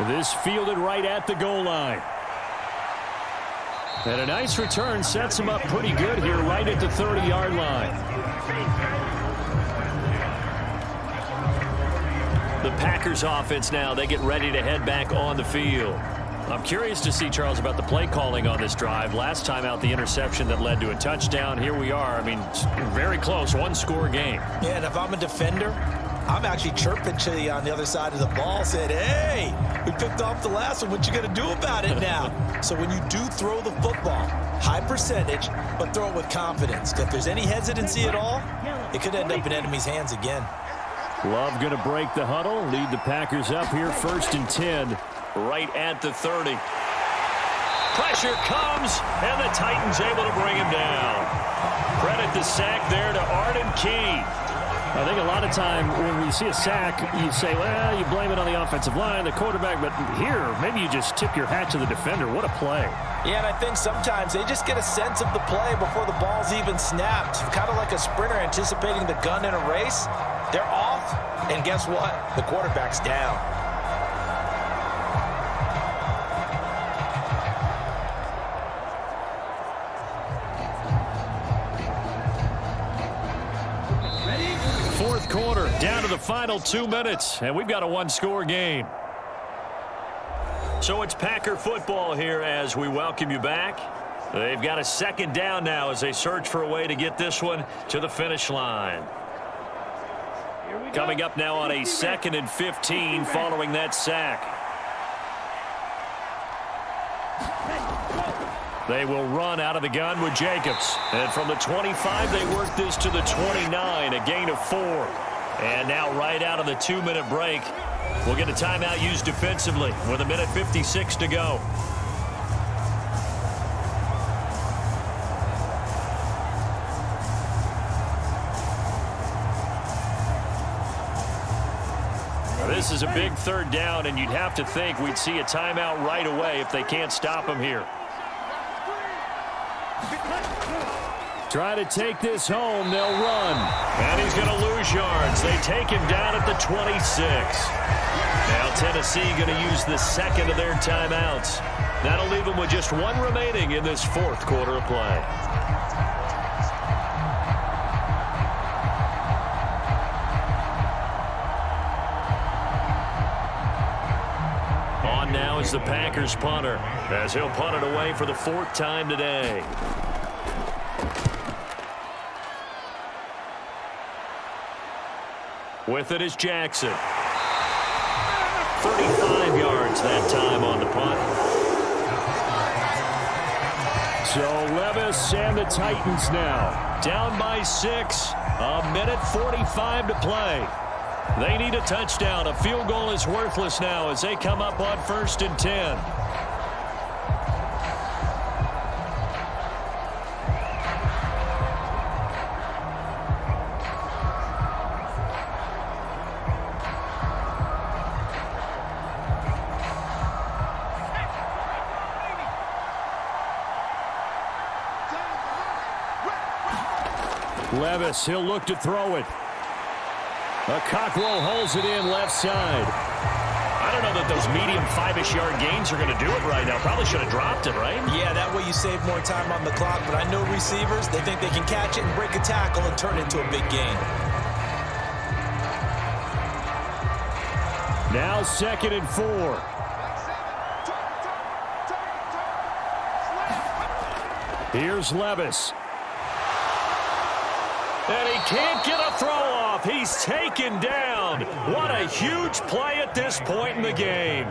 This fielded right at the goal line. And a nice return sets him up pretty good here right at the 30-yard line. The Packers offense now, they get ready to head back on the field. I'm curious to see, Charles, about the play calling on this drive. Last time out, the interception that led to a touchdown. Here we are. I mean, very close, one-score game. Yeah, and if I'm a defender, I'm actually chirping to you on the other side of the ball, saying, hey, we picked off the last one. What you going to do about it now? So when you do throw the football, high percentage, but throw it with confidence. If there's any hesitancy at all, it could end up in enemy's hands again. Love going to break the huddle, lead the Packers up here 1st and 10. Right at the 30. Pressure comes, and the Titans able to bring him down. Credit the sack there to Arden Key. I think a lot of time when we see a sack, you say, well, you blame it on the offensive line, the quarterback, but here, maybe you just tip your hat to the defender. What a play. Yeah, and I think sometimes they just get a sense of the play before the ball's even snapped. Kind of like a sprinter anticipating the gun in a race. They're off, and guess what? The quarterback's down. Fourth quarter, down to the final 2 minutes, and we've got a one-score game. So it's Packer football here as we welcome you back. They've got a second down now as they search for a way to get this one to the finish line. Coming up now on a 2nd and 15 following that sack. They will run out of the gun with Jacobs. And from the 25, they work this to the 29, a gain of 4. And now right out of the 2-minute break, we'll get a timeout used defensively with 1:56 to go. This is a big 3rd down, and you'd have to think we'd see a timeout right away if they can't stop him here. Try to take this home. They'll run. And he's going to lose yards. They take him down at the 26. Now Tennessee going to use the second of their timeouts. That'll leave them with just one remaining in this 4th quarter of play. On now is the Packers punter, as he'll punt it away for the 4th time today. With it is Jackson. 35 yards that time on the punt. So Levis and the Titans now down by 6. 1:45 to play. They need a touchdown. A field goal is worthless now as they come up on 1st and 10. Levis, he'll look to throw it. Cockrell holds it in left side. I don't know that those medium 5-ish yard gains are going to do it right now. Probably should have dropped it, right? Yeah, that way you save more time on the clock. But I know receivers, they think they can catch it and break a tackle and turn it into a big gain. Now 2nd and 4. Here's Levis. And he can't get a throw off. He's taken down. What a huge play at this point in the game.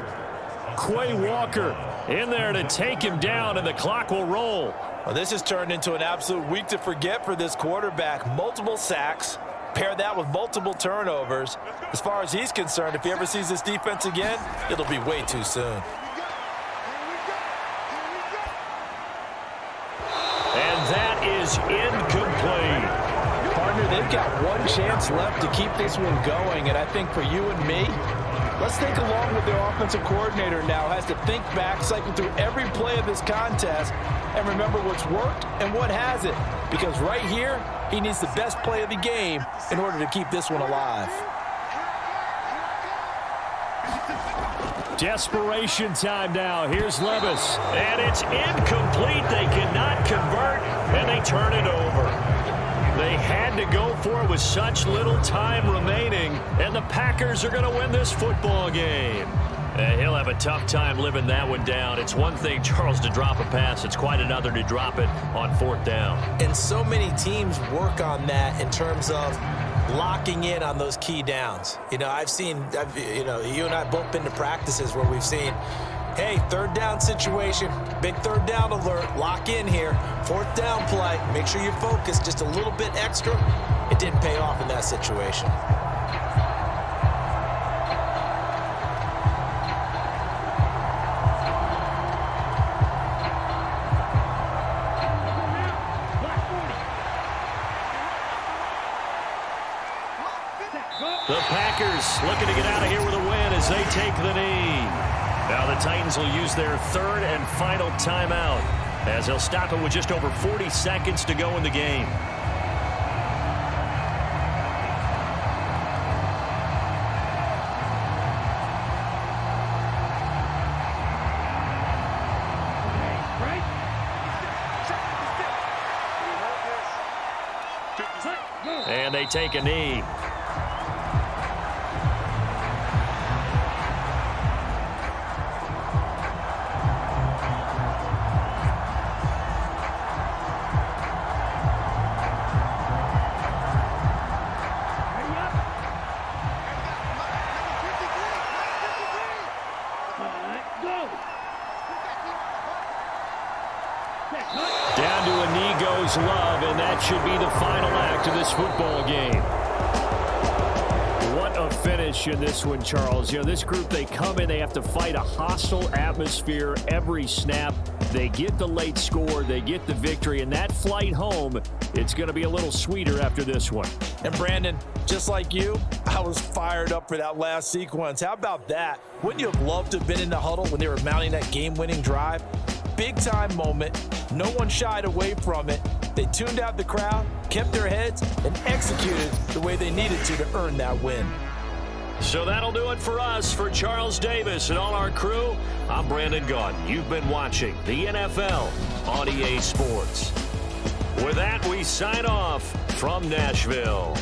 Quay Walker in there to take him down, and the clock will roll. Well, this has turned into an absolute week to forget for this quarterback. Multiple sacks. Pair that with multiple turnovers. As far as he's concerned, if he ever sees this defense again, it'll be way too soon. And that is incomplete. Partner, they've got one chance left to keep this one going, and I think for you and me, let's think along with their offensive coordinator now. Has to think back, cycle through every play of this contest, and remember what's worked and what hasn't. Because right here, he needs the best play of the game in order to keep this one alive. Desperation time now. Here's Levis. And it's incomplete. They cannot convert, and they turn it over. They had to go for it with such little time remaining, and the Packers are going to win this football game. He'll have a tough time living that one down. It's one thing, Charles, to drop a pass. It's quite another to drop it on 4th down. And so many teams work on that in terms of locking in on those key downs. You know, you and I both been to practices where we've seen, hey, 3rd down situation, big 3rd down alert, lock in here, 4th down play, make sure you're focused just a little bit extra. It didn't pay off in that situation. The Packers looking to get out of here with a win as they take the knee. Now the Titans will use their 3rd and final timeout as they'll stop it with just over 40 seconds to go in the game. And they take a knee. Down to a knee goes Love, and that should be the final act of this football game. What a finish in this one, Charles. You know, this group, they come in, they have to fight a hostile atmosphere every snap. They get the late score, they get the victory, and that flight home, it's going to be a little sweeter after this one. And Brandon, just like you, I was fired up for that last sequence. How about that? Wouldn't you have loved to have been in the huddle when they were mounting that game-winning drive? Big-time moment. No one shied away from it. They tuned out the crowd, kept their heads, and executed the way they needed to earn that win. So that'll do it for us. For Charles Davis and all our crew, I'm Brandon Gaudin. You've been watching the NFL on EA Sports. With that, we sign off from Nashville.